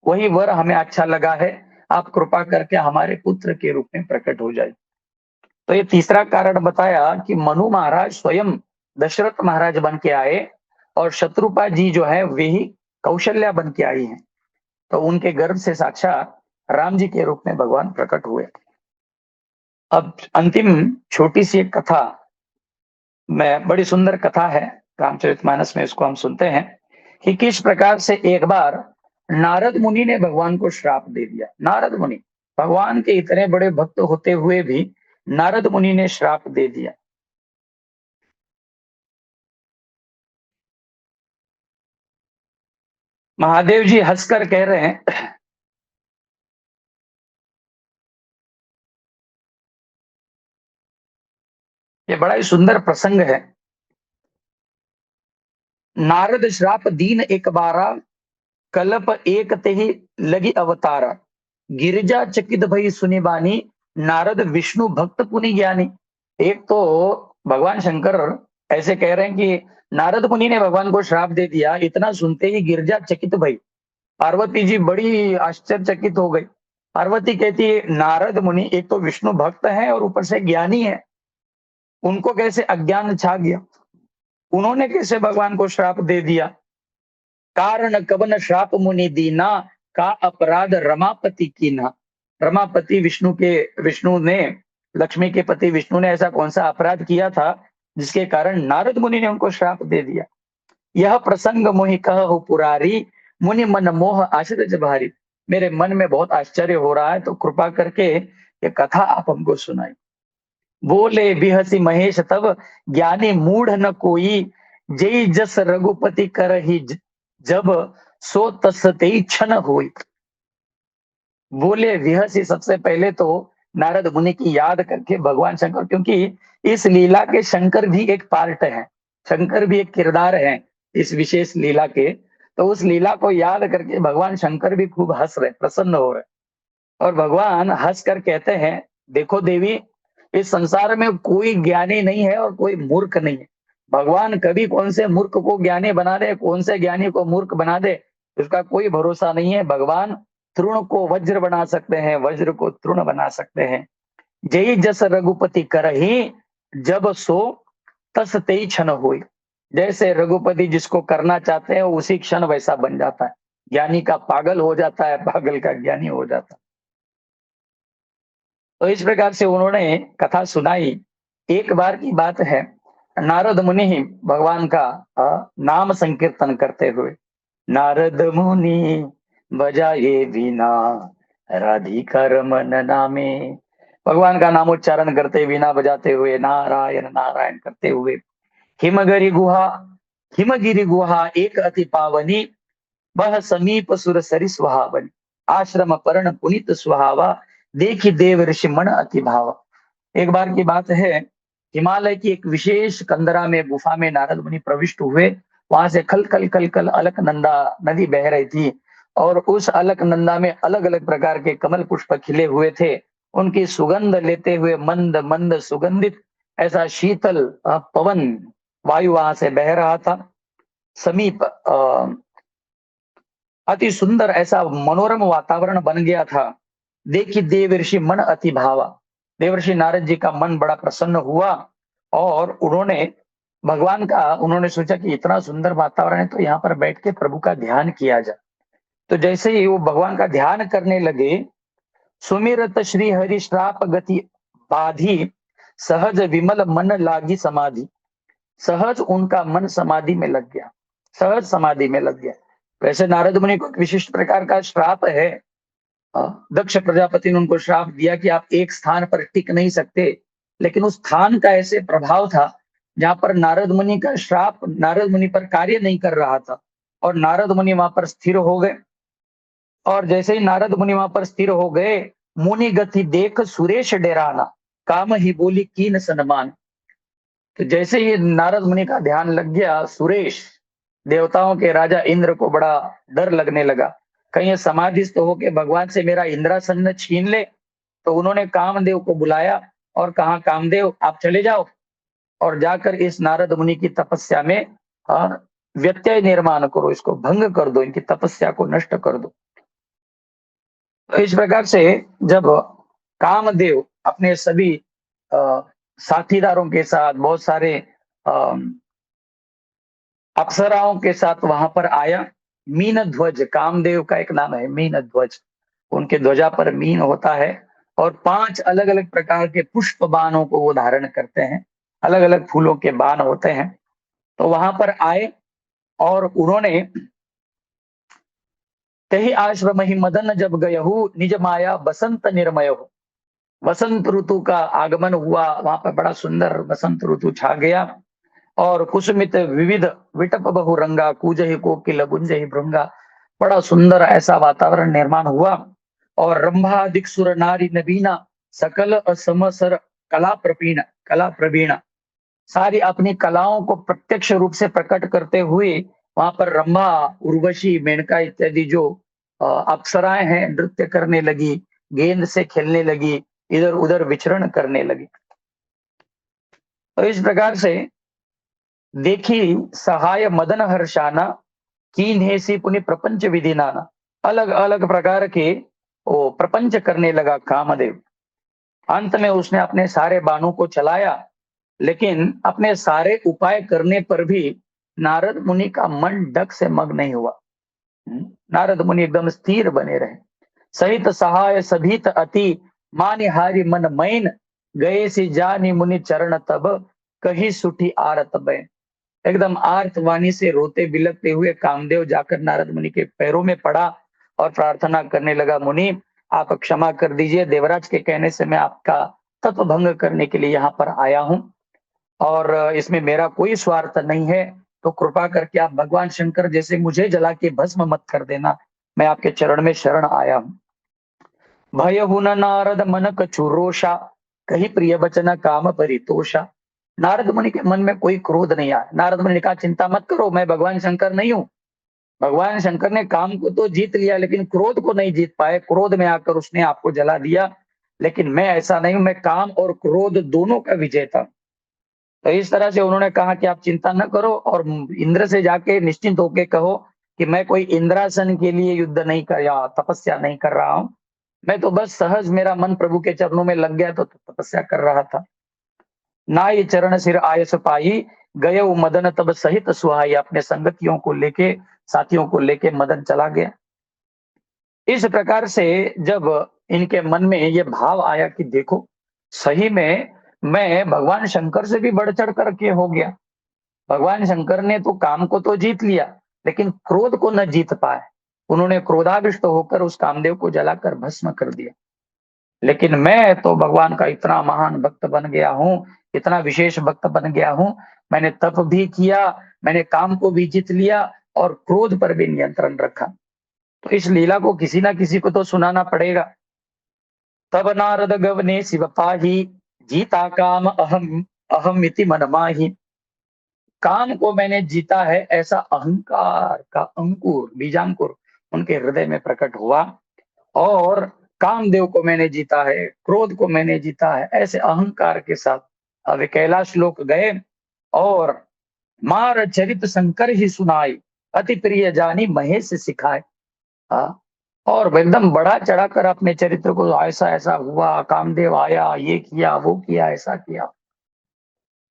वही वर हमें अच्छा लगा है, आप कृपा करके हमारे पुत्र के रूप में प्रकट हो जाए। तो ये तीसरा कारण बताया कि मनु महाराज स्वयं दशरथ महाराज बन के आए, और शत्रुपा जी जो है वे ही कौशल्या बन के आई हैं, तो उनके गर्भ से साक्षात राम जी के रूप में भगवान प्रकट हुए। अब अंतिम छोटी सी एक कथा, मैं बड़ी सुंदर कथा है रामचरितमानस में, इसको हम सुनते हैं कि किस प्रकार से एक बार नारद मुनि ने भगवान को श्राप दे दिया। नारद मुनि, भगवान के इतने बड़े भक्त होते हुए भी नारद मुनि ने श्राप दे दिया। महादेव जी हंसकर कह रहे हैं, ये बड़ा ही सुंदर प्रसंग है। नारद श्राप दीन एक बारा, कल्प एक ते ही लगी अवतारा, गिरिजा चकित भई सुनि बानी, नारद विष्णु भक्त पुनि ज्ञानी। एक तो भगवान शंकर ऐसे कह रहे हैं कि नारद मुनि ने भगवान को श्राप दे दिया, इतना सुनते ही गिरिजा चकित भई, पार्वती जी बड़ी आश्चर्यचकित हो गई। पार्वती कहती है नारद मुनि एक तो विष्णु भक्त है और ऊपर से ज्ञानी है, उनको कैसे अज्ञान छा गया, उन्होंने कैसे भगवान को श्राप दे दिया। कारण कवन श्राप मुनि दीना, का अपराध रमापति की ना। रमापति विष्णु ने, लक्ष्मी के पति विष्णु ने ऐसा कौन सा अपराध किया था जिसके कारण नारद मुनि ने उनको श्राप दे दिया। यह प्रसंग मोहि कहु पुरारी, मुनि मन मोह आश्चर्य भारी। मेरे मन में बहुत आश्चर्य हो रहा है, तो कृपा करके ये कथा आप हमको सुनाई। बोले बिहसी महेश तब, ज्ञानी मूढ़ न कोई, जय जस रघुपति करहि जब, सो तस तेई क्षण होई। बोले विहसी, सबसे पहले तो नारद मुनि की याद करके भगवान शंकर, क्योंकि इस लीला के शंकर भी एक पार्ट है, शंकर भी एक किरदार है इस विशेष लीला के, तो उस लीला को याद करके भगवान शंकर भी खूब हंस रहे, प्रसन्न हो रहे, और भगवान हंस कर कहते हैं देखो देवी, इस संसार में कोई ज्ञानी नहीं है और कोई मूर्ख नहीं है। भगवान कभी कौन से मूर्ख को ज्ञानी बना दे, कौन से ज्ञानी को मूर्ख बना दे, इसका कोई भरोसा नहीं है। भगवान तृण को वज्र बना सकते हैं, वज्र को तृण बना सकते हैं। जय जस रघुपति करहि जब, सो तस तेई क्षण होई। जैसे रघुपति जिसको करना चाहते हैं उसी क्षण वैसा बन जाता है। ज्ञानी का पागल हो जाता है, पागल का ज्ञानी हो जाता है। तो इस प्रकार से उन्होंने कथा सुनाई। एक बार की बात है, नारद मुनि ही भगवान का नाम संकीर्तन करते हुए, नारद मुनि बजाए वीणा राधिका रमन नामे, भगवान का नाम उच्चारण करते, वीणा बजाते हुए, नारायण नारायण करते हुए, हिमगिरी गुहा, हिमगिरी गुहा एक अति पावनी, वह समीप सुर सरि सुहावनी, आश्रम पर्ण पुनित सुहावा, देखी देव ऋषि मन अति भावा। एक बार की बात है, हिमालय की एक विशेष कंदरा में गुफा में नारद मुनि प्रविष्ट हुए। वहां से खल खल खल खल अलकनंदा नदी बह रही थी, और उस अलकनंदा में अलग अलग प्रकार के कमल पुष्प खिले हुए थे। उनकी सुगंध लेते हुए मंद मंद सुगंधित ऐसा शीतल पवन वायु वहां से बह रहा था। समीप अति सुंदर ऐसा मनोरम वातावरण बन गया था। देखी देवर्षि मन अति भावा, देवर्षि नारद जी का मन बड़ा प्रसन्न हुआ, और उन्होंने सोचा कि इतना सुंदर वातावरण है तो यहाँ पर बैठ के प्रभु का ध्यान किया जाए। तो जैसे ही वो भगवान का ध्यान करने लगे, सुमिरत श्री हरि श्राप गति बाधी, सहज विमल मन लागी समाधि, सहज उनका मन समाधि में लग गया, सहज समाधि में लग गया। वैसे नारद मुनि को विशिष्ट प्रकार का श्राप है। दक्ष प्रजापति ने उनको श्राप दिया कि आप एक स्थान पर टिक नहीं सकते, लेकिन उस स्थान का ऐसे प्रभाव था जहां पर नारद मुनि का श्राप नारद मुनि पर कार्य नहीं कर रहा था, और नारद मुनि वहां पर स्थिर हो गए। और जैसे ही नारद मुनि वहां पर स्थिर हो गए, मुनि गति देख सुरेश डेराना, काम ही बोली कीन सनमान। तो जैसे ही नारद मुनि का ध्यान लग गया, सुरेश देवताओं के राजा इंद्र को बड़ा डर लगने लगा, कहीं समाधिस्थ होके भगवान से मेरा इंद्रासन न छीन ले। तो उन्होंने कामदेव को बुलाया और कहा, कामदेव आप चले जाओ और जाकर इस नारद मुनि की तपस्या में व्यत्यय निर्माण करो, इसको भंग कर दो, इनकी तपस्या को नष्ट कर दो। तो इस प्रकार से जब कामदेव अपने सभी साथीदारों के साथ, बहुत सारे अप्सराओं के साथ वहां पर आया, मीन ध्वज, कामदेव का एक नाम है मीन ध्वज, उनके ध्वजा पर मीन होता है, और 5 अलग अलग प्रकार के पुष्प बाणों को वो धारण करते हैं, अलग अलग फूलों के बाण होते हैं। तो वहां पर आए और उन्होंने, कही आश्रम ही मदन जब गयहु, निज माया बसंत निर्मय हो, वसंत ऋतु का आगमन हुआ, वहां पर बड़ा सुंदर वसंत ऋतु छा गया। और कुसुमित विविध विटप बहु रंगा, कूजहि कोकिल गुंजहि भृंगा, बड़ा सुंदर ऐसा वातावरण निर्माण हुआ। और रंभादिक सुर नारी नबीना, सकल असमसर कला प्रवीण, सारी अपनी कलाओं को प्रत्यक्ष रूप से प्रकट करते हुए वहां पर रंभा, उर्वशी, मेनका इत्यादि जो अप्सराएं हैं नृत्य करने लगी, गेंद से खेलने लगी, इधर उधर विचरण करने लगी। तो इस प्रकार से देखी सहाय मदन हर्षाना, कीन्हेसी पुनि प्रपंच विधि नाना, अलग अलग प्रकार के वो प्रपंच करने लगा कामदेव। अंत में उसने अपने सारे बाणों को चलाया, लेकिन अपने सारे उपाय करने पर भी नारद मुनि का मन डग से मग नहीं हुआ। नारद मुनि एकदम स्थिर बने रहे। सहित सहाय सभीत अति, मानि हारी मन मैन, गए सी जानी मुनि चरण तब, कही सुठी आरत बैन। एकदम आर्तवाणी से रोते बिलखते हुए कामदेव जाकर नारद मुनि के पैरों में पड़ा और प्रार्थना करने लगा, मुनि आप क्षमा कर दीजिए, देवराज के कहने से मैं आपका तप भंग करने के लिए यहाँ पर आया हूँ, और इसमें मेरा कोई स्वार्थ नहीं है, तो कृपा करके आप भगवान शंकर जैसे मुझे जला के भस्म मत कर देना, मैं आपके चरण में शरण आया हूँ। भय हुन नारद मन कछु रोषा, कही प्रिय बचन काम परितोषा। नारद मुनि के मन में कोई क्रोध नहीं आया। नारद मुनि ने कहा, चिंता मत करो, मैं भगवान शंकर नहीं हूं। भगवान शंकर ने काम को तो जीत लिया, लेकिन क्रोध को नहीं जीत पाए, क्रोध में आकर उसने आपको जला दिया, लेकिन मैं ऐसा नहीं हूं, मैं काम और क्रोध दोनों का विजेता। तो इस तरह से उन्होंने कहा कि आप चिंता न करो, और इंद्र से जाके निश्चिंत होके कहो कि मैं कोई इंद्रासन के लिए युद्ध नहीं कर या तपस्या नहीं कर रहा हूं, मैं तो बस सहज मेरा मन प्रभु के चरणों में लग गया तो तपस्या कर रहा था। नाई चरण सिर आयस पाई, गये मदन तब सहित सुहाई, अपने संगतियों को लेके, साथियों को लेके मदन चला गया। इस प्रकार से जब इनके मन में ये भाव आया कि देखो सही में मैं भगवान शंकर से भी बढ़ चढ़ करके हो गया। भगवान शंकर ने तो काम को तो जीत लिया, लेकिन क्रोध को न जीत पाए। उन्होंने क्रोधाविष्ट होकर उस कामदेव को जलाकर भस्म कर दिया। लेकिन मैं तो भगवान का इतना महान भक्त बन गया हूँ, इतना विशेष भक्त बन गया हूँ। मैंने तप भी किया, मैंने काम को भी जीत लिया और क्रोध पर भी नियंत्रण रखा। तो इस लीला को किसी ना किसी को तो सुनाना पड़ेगा। तब नारद गवने शिव पाही, जीता काम अहम अहम इति मन माही। काम को मैंने जीता है, ऐसा अहंकार का अंकुर बीजांकुर उनके हृदय में प्रकट हुआ। और कामदेव को मैंने जीता है, क्रोध को मैंने जीता है, ऐसे अहंकार के साथ अब वे कैलाश लोक गए और मार चरित शंकर ही सुनाई, अति प्रिय जानी महेश सिखाए। हाँ, और एकदम बड़ा चढ़ाकर अपने चरित्र को, ऐसा ऐसा हुआ, कामदेव आया, ये किया, वो किया, ऐसा किया।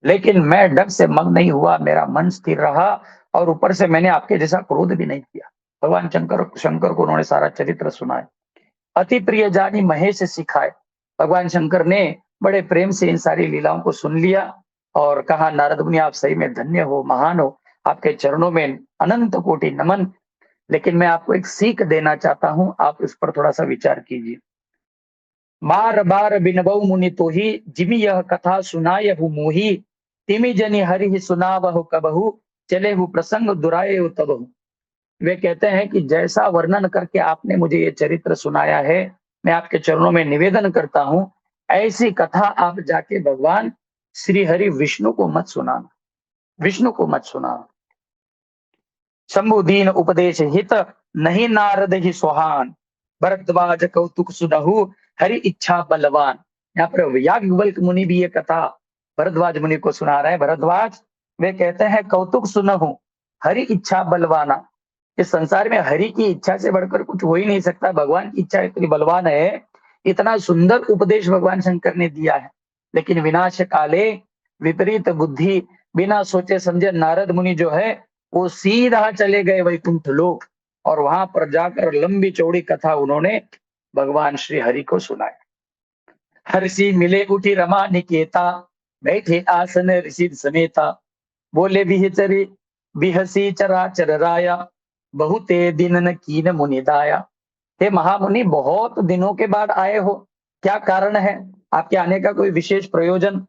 लेकिन मैं डर से मग्न नहीं हुआ, मेरा मन स्थिर रहा और ऊपर से मैंने आपके जैसा क्रोध भी नहीं किया। भगवान शंकर शंकर को उन्होंने सारा चरित्र सुनाया। अति प्रिय जानी महेश सिखाए। भगवान शंकर ने बड़े प्रेम से इन सारी लीलाओं को सुन लिया और कहा, नारद मुनि आप सही में धन्य हो, महान हो, आपके चरणों में अनंत कोटि नमन। लेकिन मैं आपको एक सीख देना चाहता हूं, आप इस पर थोड़ा सा विचार कीजिए। बार बार बिनबऊ मुनि तो ही, जिमि यह कथा सुनाय हु मोही, तिमि जनि हरि ही सुनावहु कबहु, चले हु प्रसंग दुराए तबहु। वे कहते हैं कि जैसा वर्णन करके आपने मुझे ये चरित्र सुनाया है, मैं आपके चरणों में निवेदन करता हूं, ऐसी कथा आप जाके भगवान श्री हरि विष्णु को मत सुनाना, विष्णु को मत सुनाना। शंभु दीन उपदेश हित, नहीं नारद ही सुहान, भरद्वाज कौतुक सुनहु, हरि इच्छा बलवान। यहाँ पर याज्ञवल्क्य मुनि भी ये कथा भरद्वाज मुनि को सुना रहे हैं। भरद्वाज वे कहते हैं, कौतुक सुनहु हरि इच्छा बलवाना। इस संसार में हरि की इच्छा से बढ़कर कुछ हो ही नहीं सकता। भगवान की इच्छा इतनी बलवान है, इतना सुंदर उपदेश भगवान शंकर ने दिया है। लेकिन विनाश काले विपरीत बुद्धि, बिना सोचे समझे नारद मुनि जो है वो सीधा चले गए वैकुंठ लोक और वहां पर जाकर लंबी चौड़ी कथा उन्होंने भगवान श्री हरि को सुनाई। हर्षि मिले उठी रमा निकेता, बैठे आसन ऋषि समेता, बोले बिहचरी बिहसी चराचर राया, बहुते दिन न कीन मुनि दाया। हे महामुनि, बहुत दिनों के बाद आए हो, क्या कारण है आपके आने का? कोई विशेष प्रयोजन?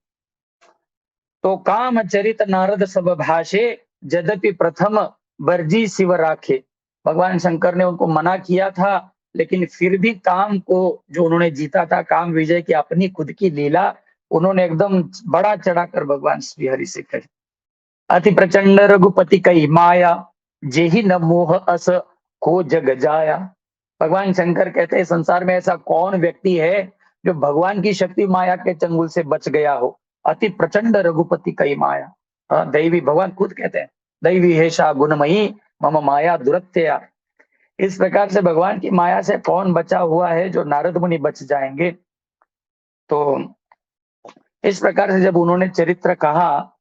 तो काम चरित नारद सब भाषे, यद्यपि प्रथम बरजी शिव राखे। भगवान शंकर ने उनको मना किया था, लेकिन फिर भी काम को जो उन्होंने जीता था, काम विजय की अपनी खुद की लीला उन्होंने एकदम बड़ा चढ़ाकर भगवान श्री हरि से कही। अति प्रचंड रघुपति कई माया, जेहि न मोह अस को जग जाया। भगवान शंकर कहते हैं, संसार में ऐसा कौन व्यक्ति है जो भगवान की शक्ति माया के चंगुल से बच गया हो। अति प्रचंड रघुपति कई माया। दैवी, भगवान खुद कहते हैं, दैवी हेषा गुणमयी मम माया दुरत्या। इस प्रकार से भगवान की माया से कौन बचा हुआ है जो नारद मुनि बच जाएंगे। तो इस प्रकार से जब उन्होंने चरित्र कहा,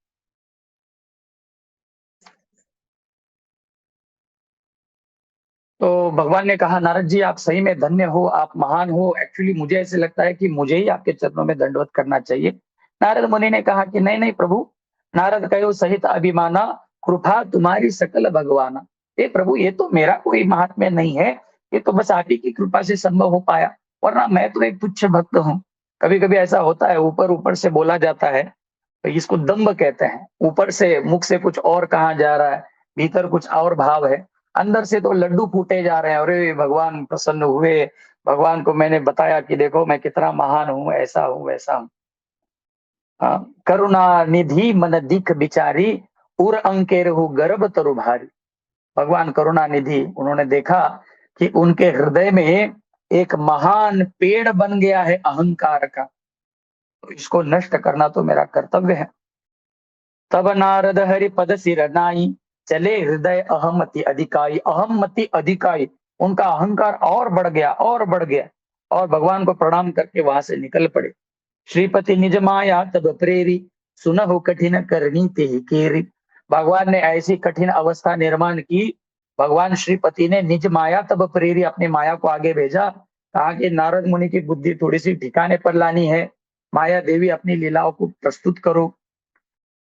तो भगवान ने कहा, नारद जी आप सही में धन्य हो, आप महान हो। एक्चुअली मुझे ऐसे लगता है कि मुझे ही आपके चरणों में दंडवत करना चाहिए। नारद मुनि ने कहा कि नहीं नहीं प्रभु। नारद कहो सहित अभिमाना, कृपा तुम्हारी सकल भगवाना। हे प्रभु, ये तो मेरा कोई महात्म्य नहीं है, ये तो बस आप ही की कृपा से संभव हो पाया, वरना मैं तो एक तुच्छ भक्त हूँ। कभी कभी ऐसा होता है, ऊपर ऊपर से बोला जाता है, तो इसको दंभ कहते हैं। ऊपर से मुख से कुछ और कहा जा रहा है, भीतर कुछ और भाव है, अंदर से तो लड्डू फूटे जा रहे हैं। अरे भगवान प्रसन्न हुए, भगवान को मैंने बताया कि देखो मैं कितना महान हूँ, ऐसा हूँ वैसा हूँ। करुणा निधि मन दिख बिचारी, उर अंकेर हो गर्भ तरु भारी। भगवान करुणा निधि, उन्होंने देखा कि उनके हृदय में एक महान पेड़ बन गया है अहंकार का, तो इसको नष्ट करना तो मेरा कर्तव्य है। तब नारद हरि पद सिर नाई, चले हृदय अहमति अधिकाई। अहमति अधिकाई, उनका अहंकार और बढ़ गया और बढ़ गया, और भगवान को प्रणाम करके वहां से निकल पड़े। श्रीपति निज माया तब प्रेरी, सुनहु कठिन करनी ते केरी। भगवान ने ऐसी कठिन अवस्था निर्माण की, भगवान श्रीपति ने निज माया तब प्रेरी, अपनी माया को आगे भेजा, कहा कि नारद मुनि की बुद्धि थोड़ी सी ठिकाने पर लानी है, माया देवी अपनी लीलाओं को प्रस्तुत करो।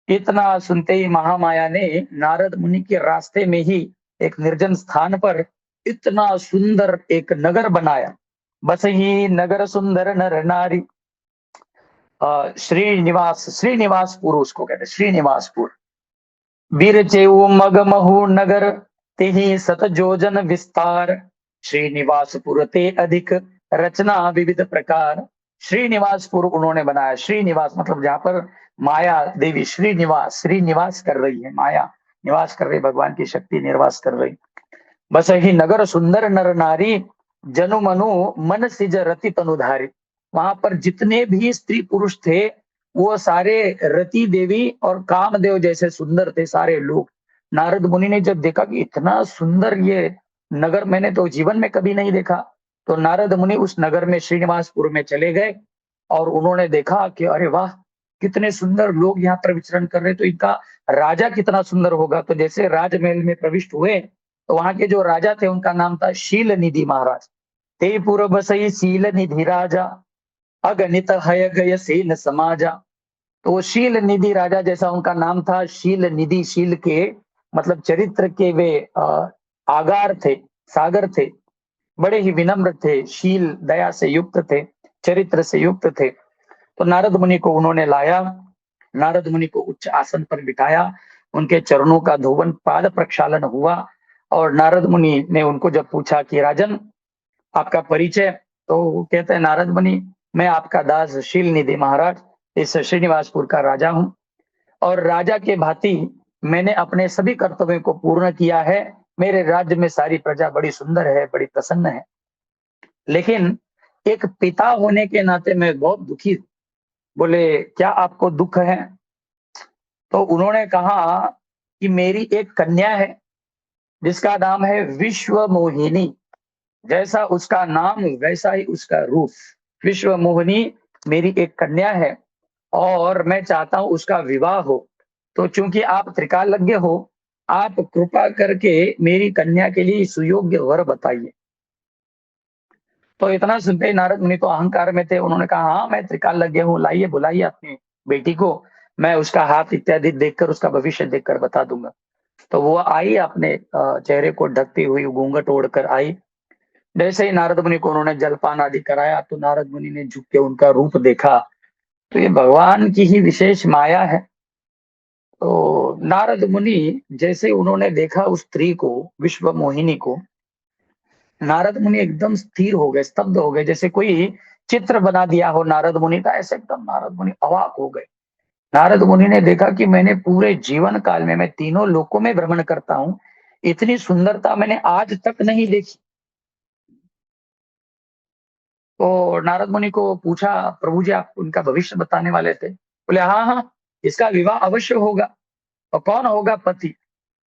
इतना सुनते ही महामाया ने नारद मुनि के रास्ते में ही एक निर्जन स्थान पर इतना सुंदर एक नगर बनाया। बस ही नगर सुंदर नर नारी, श्रीनिवासपुर उसको कहते हैं, श्रीनिवासपुर। वीर चेऊ मग महु नगर, तेहि सत जोजन विस्तार। श्रीनिवासपुर ते अधिक, रचना विविध प्रकार। श्रीनिवासपुर उन्होंने बनाया। श्रीनिवास मतलब जहां पर माया देवी श्रीनिवास कर रही है, माया निवास कर रही, भगवान की शक्ति निर्वास कर रही। बस ही नगर सुंदर नर नारी, जनु मनु मन सिज रति तनुधारी। वहां पर जितने भी स्त्री पुरुष थे वो सारे रति देवी और कामदेव जैसे सुंदर थे सारे लोग। नारद मुनि ने जब देखा कि इतना सुंदर ये नगर मैंने तो जीवन में कभी नहीं देखा, तो नारद मुनि उस नगर में श्रीनिवासपुर में चले गए और उन्होंने देखा कि अरे वाह, कितने सुंदर लोग यहाँ पर विचरण कर रहे, तो इनका राजा कितना सुंदर होगा। तो जैसे राजमहल में प्रविष्ट हुए तो वहां के जो राजा थे उनका नाम था शील निधि महाराज। ते पूर्व बसई शील निधि राजा, अगणित हय गय सेन समाजा। तो शील निधि राजा जैसा उनका नाम था। शील निधि, शील के मतलब चरित्र के वे आगार थे, सागर थे, बड़े ही विनम्र थे, शील दया से युक्त थे, चरित्र से युक्त थे। तो नारद मुनि को उन्होंने लाया, नारद मुनि को उच्च आसन पर बिठाया, उनके चरणों का धोवन पाद प्रक्षालन हुआ। और नारद मुनि ने उनको जब पूछा कि राजन आपका परिचय, तो कहते हैं नारद मुनि, मैं आपका दास शील निधि महाराज इस श्रीनिवासपुर का राजा हूं, और राजा के भांति मैंने अपने सभी कर्तव्यों को पूर्ण किया है। मेरे राज्य में सारी प्रजा बड़ी सुंदर है, बड़ी प्रसन्न है, लेकिन एक पिता होने के नाते मैं बहुत दुखी। बोले क्या आपको दुख है? तो उन्होंने कहा कि मेरी एक कन्या है जिसका नाम है विश्व मोहिनी। जैसा उसका नाम वैसा ही उसका रूप, विश्व मोहिनी मेरी एक कन्या है और मैं चाहता हूं उसका विवाह हो। तो चूंकि आप त्रिकालज्ञ हो, आप कृपा करके मेरी कन्या के लिए सुयोग्य वर बताइए। तो इतना सुनते ही नारद मुनि तो अहंकार में थे, उन्होंने कहा हाँ मैं त्रिकालज्ञ हूँ, लाइए बुलाइए अपनी बेटी को, मैं उसका हाथ इत्यादि देखकर उसका भविष्य देखकर बता दूंगा। तो वो आई, अपने चेहरे को ढकती हुई घूंघट ओढ़कर आई। जैसे ही नारद मुनि को उन्होंने जलपान आदि कराया तो नारद मुनि ने झुक के उनका रूप देखा, तो ये भगवान की ही विशेष माया है। तो नारद मुनि जैसे उन्होंने देखा उस स्त्री को, विश्व मोहिनी को, नारद मुनि एकदम स्थिर हो गए, स्तब्ध हो गए, जैसे कोई चित्र बना दिया हो नारद मुनि का, ऐसे एकदम नारद मुनि अवाक हो गए। नारद मुनि ने देखा कि मैंने पूरे जीवन काल में, मैं तीनों लोकों में भ्रमण करता हूं, इतनी सुंदरता मैंने आज तक नहीं देखी। तो नारद मुनि को पूछा, प्रभु जी आप उनका भविष्य बताने वाले थे? बोले हाँ हाँ, इसका विवाह अवश्य होगा। और कौन होगा पति,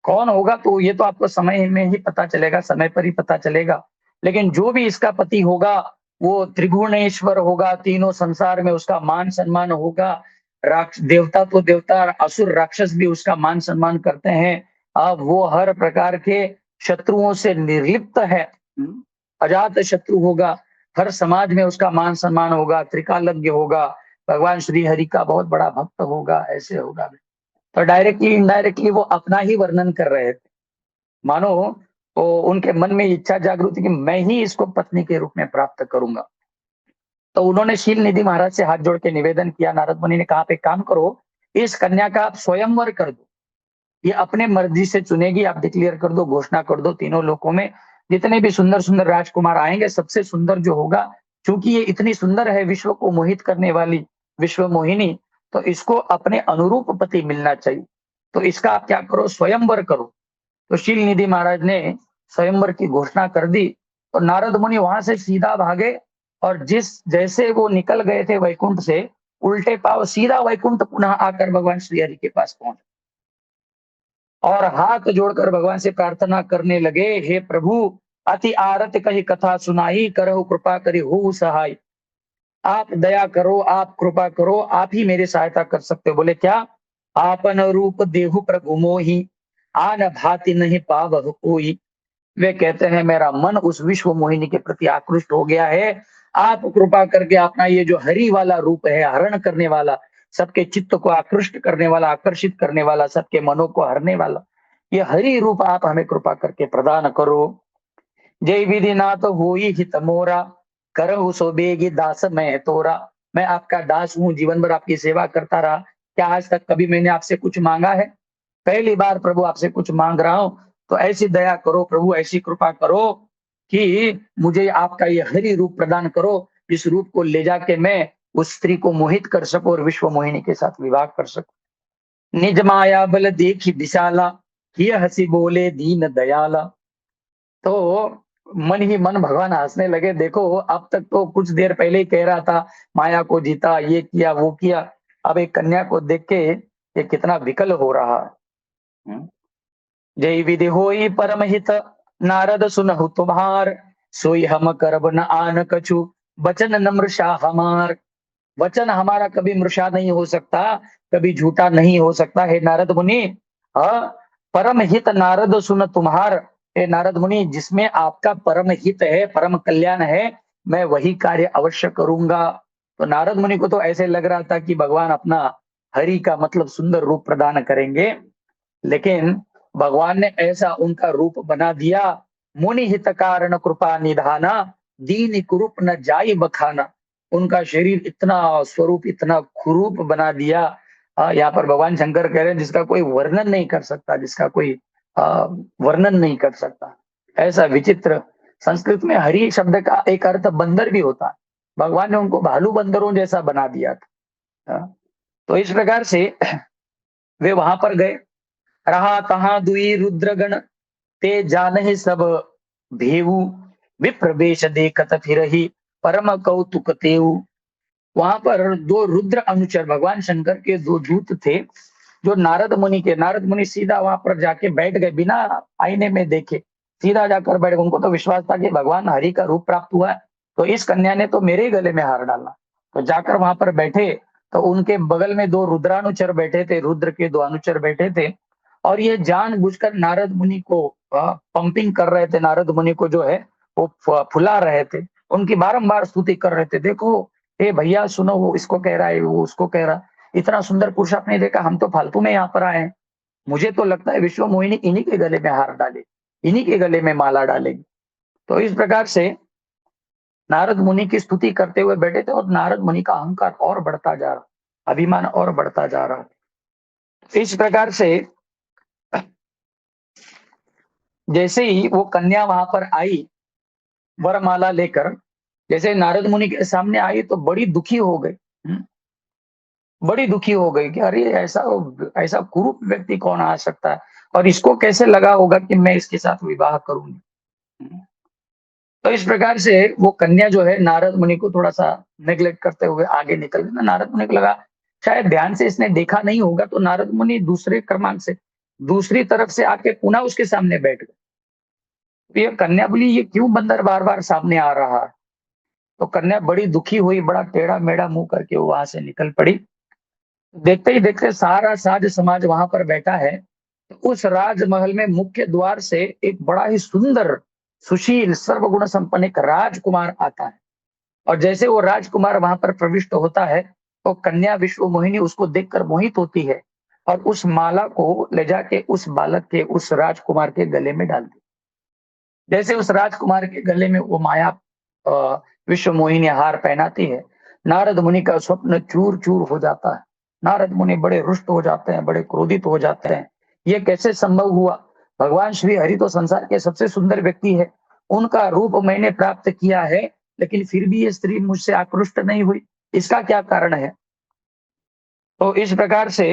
कौन होगा तो ये तो आपको समय में ही पता चलेगा, समय पर ही पता चलेगा। लेकिन जो भी इसका पति होगा वो त्रिगुणेश्वर होगा, तीनों संसार में उसका मान सम्मान होगा। देवता तो देवता, असुर राक्षस भी उसका मान सम्मान करते हैं। अब वो हर प्रकार के शत्रुओं से निर्लिप्त है, अजात शत्रु होगा, हर समाज में उसका मान सम्मान होगा, त्रिकालज्ञ होगा, भगवान श्री हरि का बहुत बड़ा भक्त होगा, ऐसे होगा। तो डायरेक्टली इनडायरेक्टली वो अपना ही वर्णन कर रहे थे, मानो तो उनके मन में इच्छा जागृत थी कि मैं ही इसको पत्नी के रूप में प्राप्त करूंगा। तो उन्होंने शील निधि महाराज से हाथ जोड़ के निवेदन किया। नारद मुनि ने कहा आप एक काम करो, इस कन्या का आप स्वयंवर कर दो, ये अपने मर्जी से चुनेगी, आप डिक्लेयर कर दो, घोषणा कर दो, तीनों लोकों में जितने भी सुंदर सुंदर राजकुमार आएंगे सबसे सुंदर जो होगा, क्योंकि ये इतनी सुंदर है, विश्व को मोहित करने वाली विश्व मोहिनी, तो इसको अपने अनुरूप पति मिलना चाहिए। तो इसका आप क्या करो, स्वयंवर करो। तो शील निधि महाराज ने स्वयंवर की घोषणा कर दी। तो नारद मुनि वहां से सीधा भागे और जिस जैसे वो निकल गए थे वैकुंठ से, उल्टे पाव सीधा वैकुंठ पुनः आकर भगवान श्री हरि के पास पहुंचे और हाथ जोड़कर भगवान से प्रार्थना करने लगे, हे प्रभु अति आरत कही कथा सुनाई, करहु कृपा करी हो सहाय। आप दया करो, आप कृपा करो, आप ही मेरी सहायता कर सकते हो। बोले क्या? आपन रूप देहु प्रभु मोहि, आन भाति नहीं पावह कोई। वे कहते हैं मेरा मन उस विश्व मोहिनी के प्रति आकृष्ट हो गया है, आप कृपा करके अपना ये जो हरि वाला रूप है, हरण करने वाला, सबके चित्त को आकृष्ट करने वाला, आकर्षित करने वाला, सबके मनों को हरने वाला, ये हरि रूप आप हमें कृपा करके प्रदान करो। जय विधि नाथ होई हित मोरा, करहु सो बेगी दास मैं तोरा। मैं आपका दास हूँ, जीवन भर आपकी सेवा करता रहा, क्या आज तक कभी मैंने आपसे कुछ मांगा है? पहली बार प्रभु आपसे कुछ मांग रहा हूं, तो ऐसी दया करो प्रभु, ऐसी कृपा करो कि मुझे आपका ये हरि रूप प्रदान करो, जिस रूप को ले जाके मैं उस स्त्री को मोहित कर सकूं और विश्व मोहिनी के साथ विवाह कर सकूं। निज माया बल देखी दिशाला, ये हंसी बोले दीन दयाला। तो मन ही मन भगवान हंसने लगे, देखो अब तक तो कुछ देर पहले ही कह रहा था माया को जीता, ये किया वो किया, अब एक कन्या को देख के ये कितना विकल हो रहा है। जय विधि होई परम हित, नारद सुनहु तुम्हार, सोई हम करब न आन कछु, वचन न मृषा हमार। वचन हमारा कभी मृषा नहीं हो सकता, कभी झूठा नहीं हो सकता हे नारद मुनि। हाँ, परम हित नारद सुन तुम्हार, हे नारद मुनि जिसमें आपका परम हित है, परम कल्याण है, मैं वही कार्य अवश्य करूंगा। तो नारद मुनि को तो ऐसे लग रहा था कि भगवान अपना हरि का मतलब सुंदर रूप प्रदान करेंगे, लेकिन भगवान ने ऐसा उनका रूप बना दिया, मुनि हित कारण कृपा निधाना, दीन कुरूप न जाई बखाना। उनका शरीर इतना, स्वरूप इतना कुरूप बना दिया। यहाँ पर भगवान शंकर कह रहे हैं जिसका कोई वर्णन नहीं कर सकता, जिसका कोई वर्णन नहीं कर सकता, ऐसा विचित्र। संस्कृत में हरि शब्द का एक अर्थ बंदर भी होता है, भगवान ने उनको भालू बंदरों जैसा बना दिया था। तो इस प्रकार से वे वहां पर गए, रहा तहां दुई रुद्रगण, ते जानहि सब भेऊ, विप्र वेश देखत फिरहि, परम कौतुक तेऊ। वहां पर दो रुद्र अनुचर, भगवान शंकर के दो दूत थे, जो नारद मुनि के, नारद मुनि सीधा वहां पर जाके बैठ गए, बिना आईने में देखे सीधा जाकर बैठ गए। उनको तो विश्वास था कि भगवान हरि का रूप प्राप्त हुआ है, तो इस कन्या ने तो मेरे गले में हार डाला। तो जाकर वहां पर बैठे, तो उनके बगल में दो रुद्रानुचर बैठे थे, रुद्र के दो अनुचर बैठे थे, और ये जानबूझकर नारद मुनि को पंपिंग कर रहे थे, नारद मुनि को जो है वो फुला रहे थे, उनकी बारंबार स्तुति कर रहे थे। देखो ए भैया सुनो, वो इसको कह रहा है, वो उसको कह रहा, इतना सुंदर पुरुष आपने देखा, हम तो फालतू में यहाँ पर आए हैं, मुझे तो लगता है विश्व मोहिनी इन्हीं के गले में हार डाले, इन्हीं के गले में माला डालेगी। तो इस प्रकार से नारद मुनि की स्तुति करते हुए बैठे थे, और नारद मुनि का अहंकार और बढ़ता जा रहा, अभिमान और बढ़ता जा रहा। इस प्रकार से जैसे ही वो कन्या वहां पर आई वरमाला लेकर, जैसे नारद मुनि के सामने आई तो बड़ी दुखी हो गई, बड़ी दुखी हो गई कि अरे ऐसा ऐसा कुरूप व्यक्ति कौन आ सकता है, और इसको कैसे लगा होगा कि मैं इसके साथ विवाह करूंगी। तो इस प्रकार से वो कन्या जो है नारद मुनि को थोड़ा सा नेग्लेक्ट करते हुए आगे निकल गई। नारद मुनि को लगा शायद ध्यान से इसने देखा नहीं होगा, तो नारद मुनि दूसरे क्रमांक से दूसरी तरफ से आके पुनः उसके सामने बैठ गए। तो ये कन्या बोली ये क्यों बंदर बार बार सामने आ रहा है? तो कन्या बड़ी दुखी हुई, बड़ा टेढ़ा मेढ़ा मुंह करके वो वहां से निकल पड़ी। देखते ही देखते सारा साज समाज वहां पर बैठा है। तो उस राजमहल में मुख्य द्वार से एक बड़ा ही सुंदर, सुशील, सर्वगुण संपन्न एक राजकुमार आता है, और जैसे वो राजकुमार वहां पर प्रविष्ट होता है, तो कन्या विश्व मोहिनी उसको देखकर मोहित होती है, और उस माला को ले जाके उस बालक के, उस राजकुमार के गले में डालती। जैसे उस राजकुमार के गले में वो माया विश्व मोहिनी हार पहनाती है, नारद मुनि का स्वप्न चूर चूर हो जाता है। नारद मुनि बड़े रुष्ट हो जाते हैं, बड़े क्रोधित हो जाते हैं, ये कैसे संभव हुआ? भगवान श्री हरि तो संसार के सबसे सुंदर व्यक्ति है, उनका रूप मैंने प्राप्त किया है, लेकिन फिर भी ये स्त्री मुझसे आकृष्ट नहीं हुई, इसका क्या कारण है? तो इस प्रकार से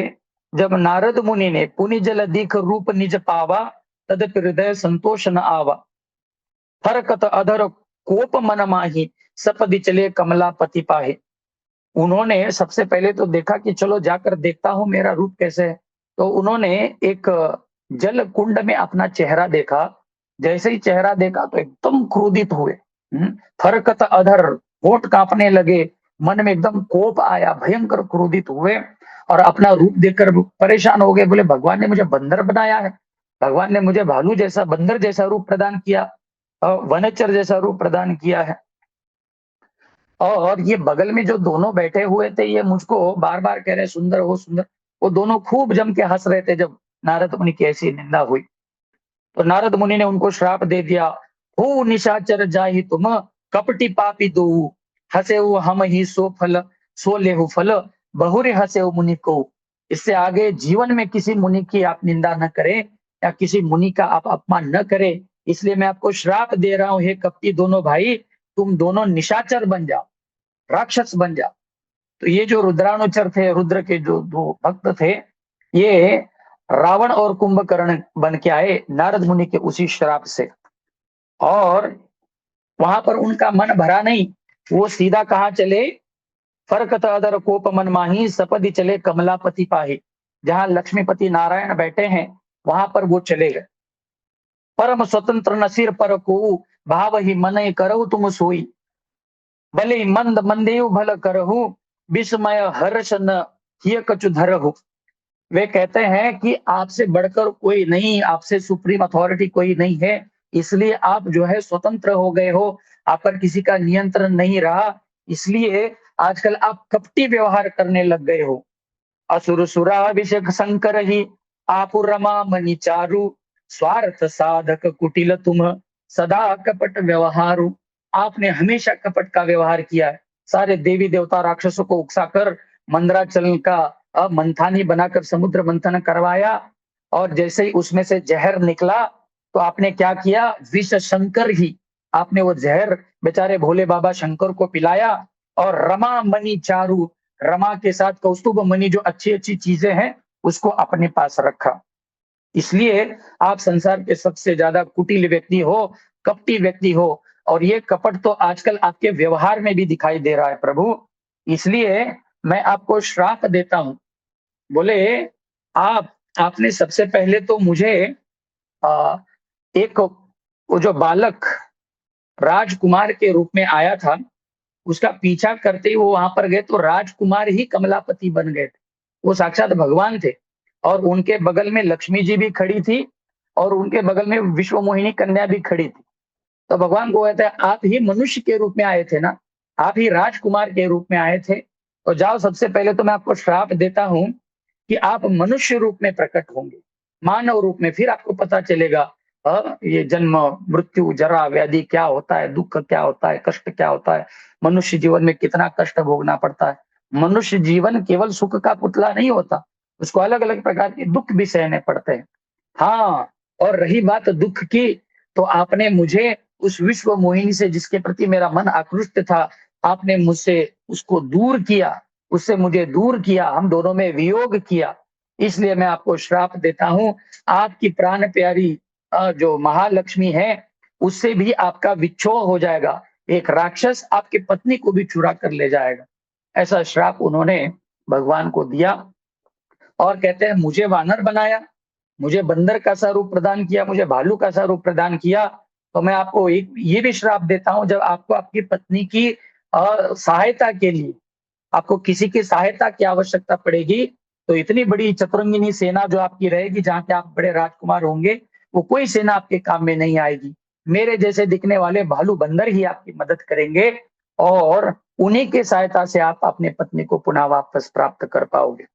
जब नारद मुनि ने पुनि जल दीख रूप निज पावा, तदपि हृदय संतोष न आवा, फरकत अधर कोप मन माही, सपदि चले कमलापति पाहे। उन्होंने सबसे पहले तो देखा कि चलो जाकर देखता हूं मेरा रूप कैसे है। तो उन्होंने एक जल कुंड में अपना चेहरा देखा, जैसे ही चेहरा देखा तो एकदम क्रोधित हुए। फरकत अधर, होठ कांपने लगे, मन में एकदम कोप आया, भयंकर क्रोधित हुए, और अपना रूप देखकर परेशान हो गए, बोले भगवान ने मुझे बंदर बनाया है, भगवान ने मुझे भालू जैसा, बंदर जैसा रूप प्रदान किया, वनचर जैसा रूप प्रदान किया है। और ये बगल में जो दोनों बैठे हुए थे, ये मुझको बार बार कह रहे सुंदर हो सुंदर। वो दोनों खूब जम के हंस रहे थे जब नारद मुनि की ऐसी निंदा हुई। तो नारद मुनि ने उनको श्राप दे दिया, हो निशाचर जाहि तुम, कपटी पापी दो, हसे हम ही सो फल, सो लेहु फल, बहुरे हसे मुनि को। इससे आगे जीवन में किसी मुनि की आप निंदा न करें, या किसी मुनि का आप अपमान न करें। इसलिए मैं आपको श्राप दे रहा हूं, हे कपटी दोनों भाई, तुम दोनों निशाचर बन जाओ, राक्षस बन जाओ। तो ये जो रुद्रानुचर थे, रुद्र के जो दो भक्त थे, ये रावण और कुंभकर्ण बन के आए नारद मुनि के उसी श्राप से। और वहां पर उनका मन भरा नहीं, वो सीधा कहाँ चले, फरकत अदर कोप मन माही, सपदि चले कमलापति पाही। जहां लक्ष्मीपति नारायण बैठे हैं, वहां पर वो चले गए। परम स्वतंत्र नसीर पर को, भाव ही मन करहु तुम सोई, भले मंद मंदेव भल करहु, विस्मय हर्ष न किय कछु धरहु। वे कहते हैं कि आपसे बढ़कर कोई नहीं, आपसे सुप्रीम अथॉरिटी कोई नहीं है, इसलिए आप जो है स्वतंत्र हो गए हो, आप पर किसी का नियंत्रण नहीं रहा, इसलिए आजकल आप कपटी व्यवहार करने लग गए हो। असुर सुराभिषेक शंकर ही, आपु रमा मणि चारु, स्वार्थ साधक कुटिल तुम, सदा कपट व्यवहारु। आपने हमेशा कपट का व्यवहार किया है, सारे देवी देवता राक्षसों को उकसाकर मंदराचल का मंथानी बनाकर समुद्र मंथन करवाया, और जैसे ही उसमें से जहर निकला तो आपने क्या किया, विष शंकर ही, आपने वो जहर बेचारे भोले बाबा शंकर को पिलाया। और रमा मणि चारु, रमा के साथ कौस्तुभ मणि जो अच्छी अच्छी चीजें हैं उसको अपने पास रखा। इसलिए आप संसार के सबसे ज्यादा कुटिल व्यक्ति हो, कपटी व्यक्ति हो, और ये कपट तो आजकल आपके व्यवहार में भी दिखाई दे रहा है प्रभु। इसलिए मैं आपको श्राप देता हूं। बोले आप आपने सबसे पहले तो मुझे आ, एक वो जो बालक राजकुमार के रूप में आया था, उसका पीछा करते ही वो वहां पर गए तो राजकुमार ही कमलापति बन गए थे। वो साक्षात भगवान थे, और उनके बगल में लक्ष्मी जी भी खड़ी थी, और उनके बगल में विश्व मोहिनी कन्या भी खड़ी थी। तो भगवान को कहते हैं, आप ही मनुष्य के रूप में आए थे ना, आप ही राजकुमार के रूप में आए थे, तो जाओ सबसे पहले तो मैं आपको श्राप देता हूं कि आप मनुष्य रूप में प्रकट होंगे, मानव रूप में। फिर आपको पता चलेगा ये जन्म मृत्यु जरा व्याधि क्या होता है, दुख क्या होता है, कष्ट क्या होता है, मनुष्य जीवन में कितना कष्ट भोगना पड़ता है। मनुष्य जीवन केवल सुख का पुतला नहीं होता, उसको अलग अलग प्रकार के दुख भी सहने पड़ते हैं। हाँ, और रही बात दुख की, तो आपने मुझे उस विश्व मोहिनी से जिसके प्रति मेरा मन आकृष्ट था, आपने मुझसे उसको दूर किया, उससे मुझे दूर किया, हम दोनों में वियोग किया। इसलिए मैं आपको श्राप देता हूं, आपकी प्राण प्यारी जो महालक्ष्मी है, उससे भी आपका विच्छोह हो जाएगा, एक राक्षस आपकी पत्नी को भी चुरा कर ले जाएगा। ऐसा श्राप उन्होंने भगवान को दिया। और कहते हैं मुझे वानर बनाया, मुझे बंदर का सा रूप प्रदान किया, मुझे भालू का सा रूप प्रदान किया। तो मैं आपको एक ये भी श्राप देता हूं, जब आपको आपकी पत्नी की सहायता के लिए, आपको किसी की सहायता की आवश्यकता पड़ेगी, तो इतनी बड़ी चतुरंगिनी सेना जो आपकी रहेगी, जहां पे आप बड़े राजकुमार होंगे, वो कोई सेना आपके काम में नहीं आएगी। मेरे जैसे दिखने वाले भालू बंदर ही आपकी मदद करेंगे, और उन्हीं की सहायता से आप अपने पत्नी को पुनः वापस प्राप्त कर पाओगे।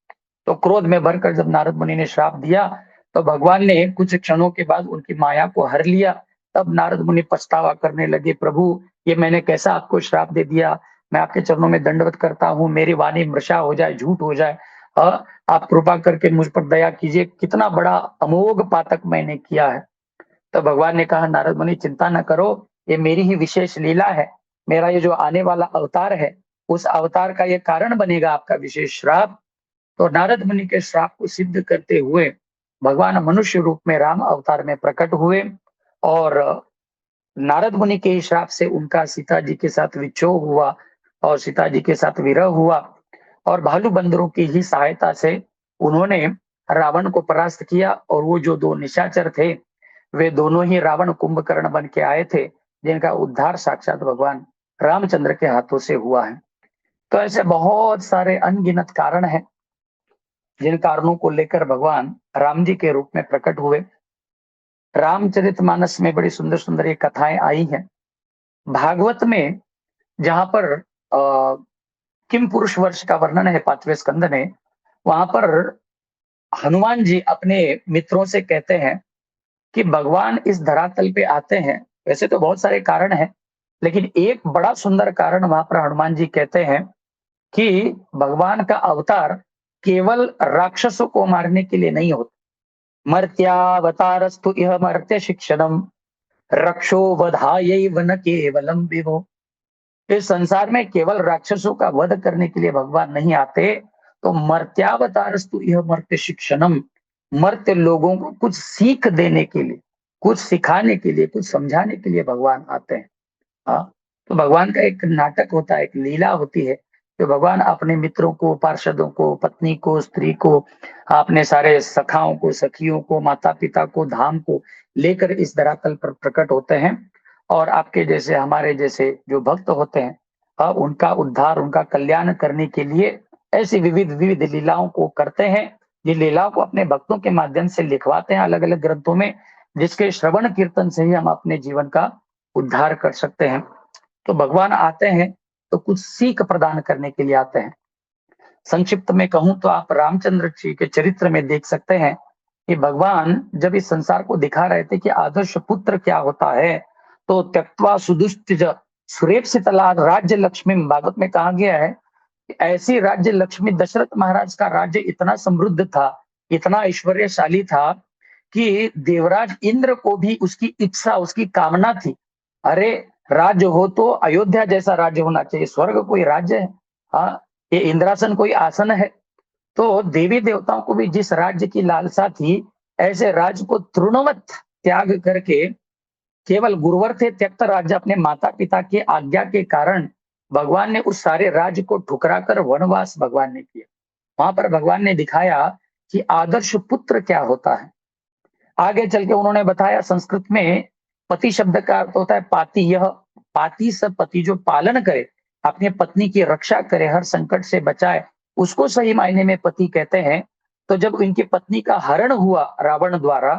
तो क्रोध में भरकर जब नारद मुनि ने श्राप दिया, तो भगवान ने कुछ क्षणों के बाद उनकी माया को हर लिया। तब नारद मुनि पछतावा करने लगे, प्रभु ये मैंने कैसा आपको श्राप दे दिया, मैं आपके चरणों में दंडवत करता हूँ, मेरी वाणी मृषा हो जाए, झूठ हो जाए, आप कृपा करके मुझ पर दया कीजिए, कितना बड़ा अमोघ पातक मैंने किया है। तो भगवान ने कहा, नारद मुनि चिंता न करो, ये मेरी ही विशेष लीला है, मेरा ये जो आने वाला अवतार है, उस अवतार का ये कारण बनेगा आपका विशेष श्राप। तो नारद मुनि के श्राप को सिद्ध करते हुए भगवान मनुष्य रूप में राम अवतार में प्रकट हुए, और नारद मुनि के श्राप से उनका सीता जी के साथ विच्छोह हुआ, और सीता जी के साथ विरह हुआ, और भालू बंदरों की ही सहायता से उन्होंने रावण को परास्त किया। और वो जो दो निशाचर थे, वे दोनों ही रावण कुंभकर्ण बन के आए थे, जिनका उद्धार साक्षात भगवान रामचंद्र के हाथों से हुआ है। तो ऐसे बहुत सारे अनगिनत कारण हैं, जिन कारणों को लेकर भगवान राम जी के रूप में प्रकट हुए। रामचरितमानस में बड़ी सुंदर सुंदर ये कथाएं आई हैं। भागवत में जहां पर किम पुरुष वर्ष का वर्णन है 5वें स्कंद में, वहां पर हनुमान जी अपने मित्रों से कहते हैं कि भगवान इस धरातल पे आते हैं। वैसे तो बहुत सारे कारण हैं, लेकिन एक बड़ा सुंदर कारण वहां पर हनुमान जी कहते हैं कि भगवान का अवतार केवल राक्षसों को मारने के लिए नहीं होता। मर्त्यावतारस्तु यह मर्त्य शिक्षणम रक्षो वधायै वन केवलम विभो। इस संसार में केवल राक्षसों का वध करने के लिए भगवान नहीं आते, तो मर्त्यावतारस्तु यह मर्त्य शिक्षणम, मर्त्य लोगों को कुछ सीख देने के लिए, कुछ सिखाने के लिए, कुछ समझाने के लिए भगवान आते हैं। हाँ, तो भगवान का एक नाटक होता है, एक लीला होती है, जो भगवान अपने मित्रों को, पार्षदों को, पत्नी को, स्त्री को, अपने सारे सखाओं को, सखियों को, माता पिता को, धाम को लेकर इस धरातल पर प्रकट होते हैं। और आपके जैसे, हमारे जैसे जो भक्त होते हैं, उनका उद्धार, उनका कल्याण करने के लिए ऐसी विविध विविध लीलाओं को करते हैं। ये लीलाओं को अपने भक्तों के माध्यम से लिखवाते हैं अलग अलग ग्रंथों में, जिसके श्रवण कीर्तन से ही हम अपने जीवन का उद्धार कर सकते हैं। तो भगवान आते हैं तो कुछ सीख प्रदान करने के लिए आते हैं। संक्षिप्त में कहूं तो आप रामचंद्र जी के चरित्र में देख सकते हैं कि भगवान जब इस संसार को दिखा रहे थे कि आदर्श पुत्र क्या होता है, तो त्यक्त्वा सुदुष्टिज सुरेप्सितला राज्य लक्ष्मी, भागवत में कहा गया है कि ऐसी राज्य लक्ष्मी, दशरथ महाराज का राज्य इतना समृद्ध था, इतना ऐश्वर्यशाली था कि देवराज इंद्र को भी उसकी इच्छा, उसकी कामना थी। अरे, राज्य हो तो अयोध्या जैसा राज्य होना चाहिए, स्वर्ग कोई राज्य है? हाँ, ये इंद्रासन कोई आसन है? तो देवी देवताओं को भी जिस राज्य की लालसा थी, ऐसे राज्य को तृणवत त्याग करके केवल गुरुवर थे त्यक्त राज्य, अपने माता पिता की आज्ञा के कारण भगवान ने उस सारे राज्य को ठुकरा कर वनवास भगवान ने किया। वहां पर भगवान ने दिखाया कि आदर्श पुत्र क्या होता है। आगे चल के उन्होंने बताया, संस्कृत में पति शब्द का अर्थ होता है पाति। यह पाति से पति जो पालन करे, अपनी पत्नी की रक्षा करे, हर संकट से बचाए, उसको सही मायने में पति कहते हैं। तो जब इनकी पत्नी का हरण हुआ रावण द्वारा,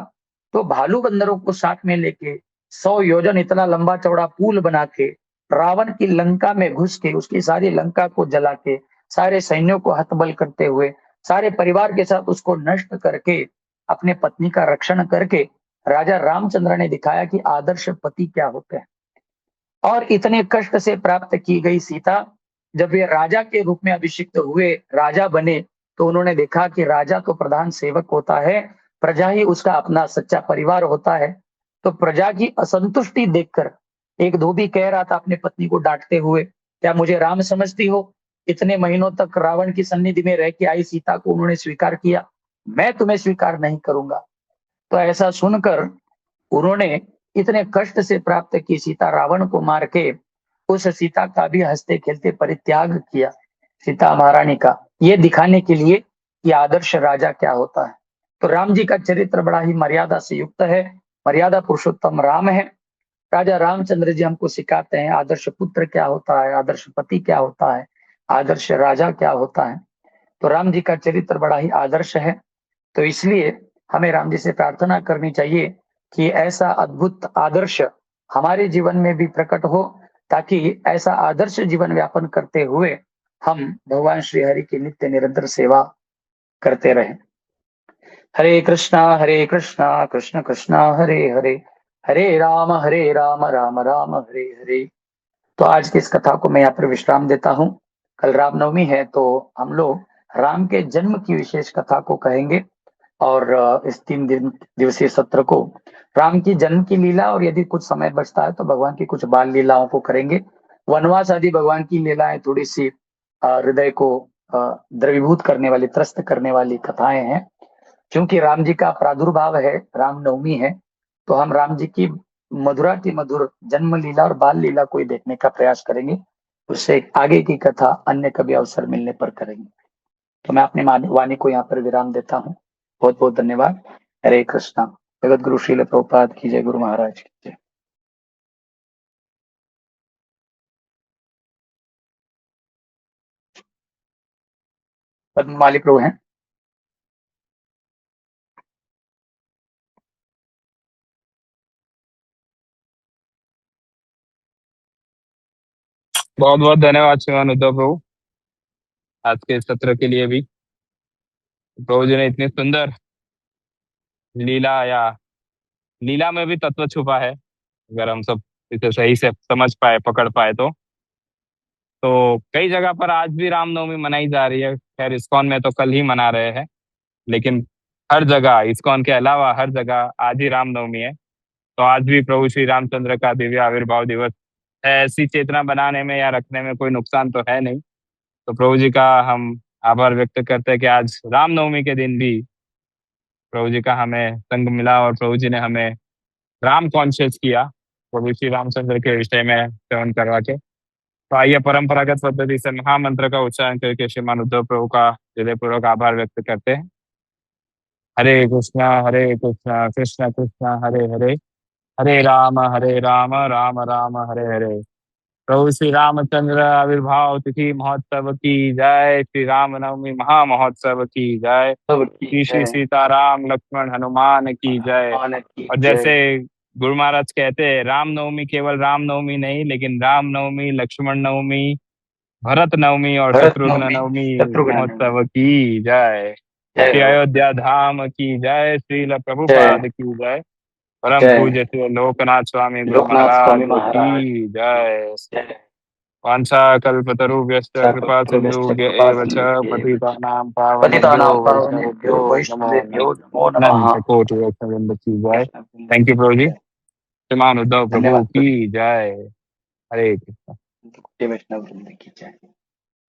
तो भालू बंदरों को साथ में लेके 100 योजन इतना लंबा चौड़ा पुल बना के रावण की लंका में घुस के उसकी सारी लंका को जला के, सारे सैन्यों को हतबल करते हुए, सारे परिवार के साथ उसको नष्ट करके, अपने पत्नी का रक्षण करके राजा रामचंद्र ने दिखाया कि आदर्श पति क्या होते हैं। और इतने कष्ट से प्राप्त की गई सीता, जब वे राजा के रूप में अभिषिक्त हुए, राजा बने, तो उन्होंने देखा कि राजा तो प्रधान सेवक होता है, प्रजा ही उसका अपना सच्चा परिवार होता है। तो प्रजा की असंतुष्टि देखकर एक धोबी कह रहा था अपने पत्नी को डांटते हुए, क्या मुझे राम समझती हो? इतने महीनों तक रावण की सन्निधि में रह के आई सीता को उन्होंने स्वीकार किया, मैं तुम्हें स्वीकार नहीं करूंगा। तो ऐसा सुनकर उन्होंने इतने कष्ट से प्राप्त की सीता, रावण को मार के उस सीता का भी हंसते खेलते परित्याग किया, सीता महारानी का, ये दिखाने के लिए कि आदर्श राजा क्या होता है। तो राम जी का चरित्र बड़ा ही मर्यादा से युक्त है, मर्यादा पुरुषोत्तम राम है। राजा रामचंद्र जी हमको सिखाते हैं आदर्श पुत्र क्या होता है, आदर्श पति क्या होता है, आदर्श राजा क्या होता है। तो राम जी का चरित्र बड़ा ही आदर्श है। तो इसलिए हमें राम जी से प्रार्थना करनी चाहिए कि ऐसा अद्भुत आदर्श हमारे जीवन में भी प्रकट हो, ताकि ऐसा आदर्श जीवन व्यापन करते हुए हम भगवान श्री हरि की नित्य निरंतर सेवा करते रहें। हरे कृष्णा कृष्ण कृष्णा हरे हरे, हरे राम राम राम हरे हरे। तो आज की इस कथा को मैं यहाँ पर विश्राम देता हूँ। कल रामनवमी है, तो हम लोग राम के जन्म की विशेष कथा को कहेंगे। और इस 3 दिन दिवसीय सत्र को राम की जन्म की लीला, और यदि कुछ समय बचता है तो भगवान की कुछ बाल लीलाओं को करेंगे। वनवास आदि भगवान की लीलाएं थोड़ी सी हृदय को द्रवीभूत करने वाली, त्रस्त करने वाली कथाएं हैं। क्योंकि राम जी का प्रादुर्भाव है, रामनवमी है, तो हम राम जी की मधुराति मधुर जन्म लीला और बाल लीला को ही देखने का प्रयास करेंगे। उससे आगे की कथा अन्य कभी अवसर मिलने पर करेंगे। तो मैं अपनी वाणी को यहाँ पर विराम देता हूँ। बहुत बहुत धन्यवाद। हरे कृष्णा। जगत गुरु श्रील प्रभुपाद की जय, गुरु महाराज की जय। पद्ममाली प्रभु हैं। बहुत बहुत धन्यवाद श्रीमान उद्धव प्रभु, आज के इस सत्र के लिए भी। प्रभु जी ने इतनी सुंदर लीला, या लीला में भी तत्व छुपा है, अगर हम सब इसे सही से समझ पाए, पकड़ पाए तो कई जगह पर आज भी रामनवमी मनाई जा रही है। खैर इस्कॉन में तो कल ही मना रहे हैं, लेकिन हर जगह, इस्कॉन के अलावा हर जगह आज ही रामनवमी है। तो आज भी प्रभु श्री रामचंद्र का दिव्य आविर्भाव दिवस है। ऐसी चेतना बनाने में या रखने में कोई नुकसान तो है नहीं। तो प्रभु जी का हम आभार व्यक्त करते हैं कि आज रामनवमी के दिन भी प्रभु जी का हमें संग मिला, और प्रभु जी ने हमें राम कॉन्शियस किया, प्रभु श्री रामचंद्र के विषय में श्रवण करवा के। तो आइए परंपरागत पद्धति से महामंत्र का उच्चारण करके श्रीमान उद्धव प्रभु का हृदयपूर्वक आभार व्यक्त करते हैं। हरे कृष्णा कृष्ण कृष्ण हरे हरे, हरे राम राम राम हरे हरे। प्रभु श्री रामचंद्र आविर्भाव तिथि महोत्सव की जय। श्री राम नवमी महा महोत्सव की जय। सबकी श्री श्री जय। सीताराम लक्ष्मण हनुमान की जय। हनुमान की और जय। जैसे गुरु महाराज कहते हैं, रामनवमी केवल रामनवमी नहीं, लेकिन रामनवमी, लक्ष्मण नवमी, भरत नवमी और भरत शत्रुघ्न नवमी, नवमी शत्रुघ्न नवमी। महोत्सव की जय। जय श्री हो। अयोध्या धाम की जय। श्रील जय। प्रभुपाद की जय। परम जय। पूज्य श्री लोकनाथ स्वामी गुरु लोकनाथ स्वामी महाराज महाराज। की जय। जय। वांछा कल्पतरुभ्यश्च कृपा कल्पतरुभ्यश्च सिन्धुभ्य कृपा एव च सिन्धुभ्येव च पतितानां पावनेभ्यो पतितानां वैष्णवेभ्यो पावनेभ्यो नमो नमः। वैष्णवेभ्यो नमो नमः। अनंत कोटि वैष्णववृंद की जय। वैष्णववृंद थैंक यू की प्रभु जी। जय। श्रीमान उद्धव प्रभु धन्यवाद प्रभु। की जय। हरे कृष्ण। वैष्णववृंद की जय।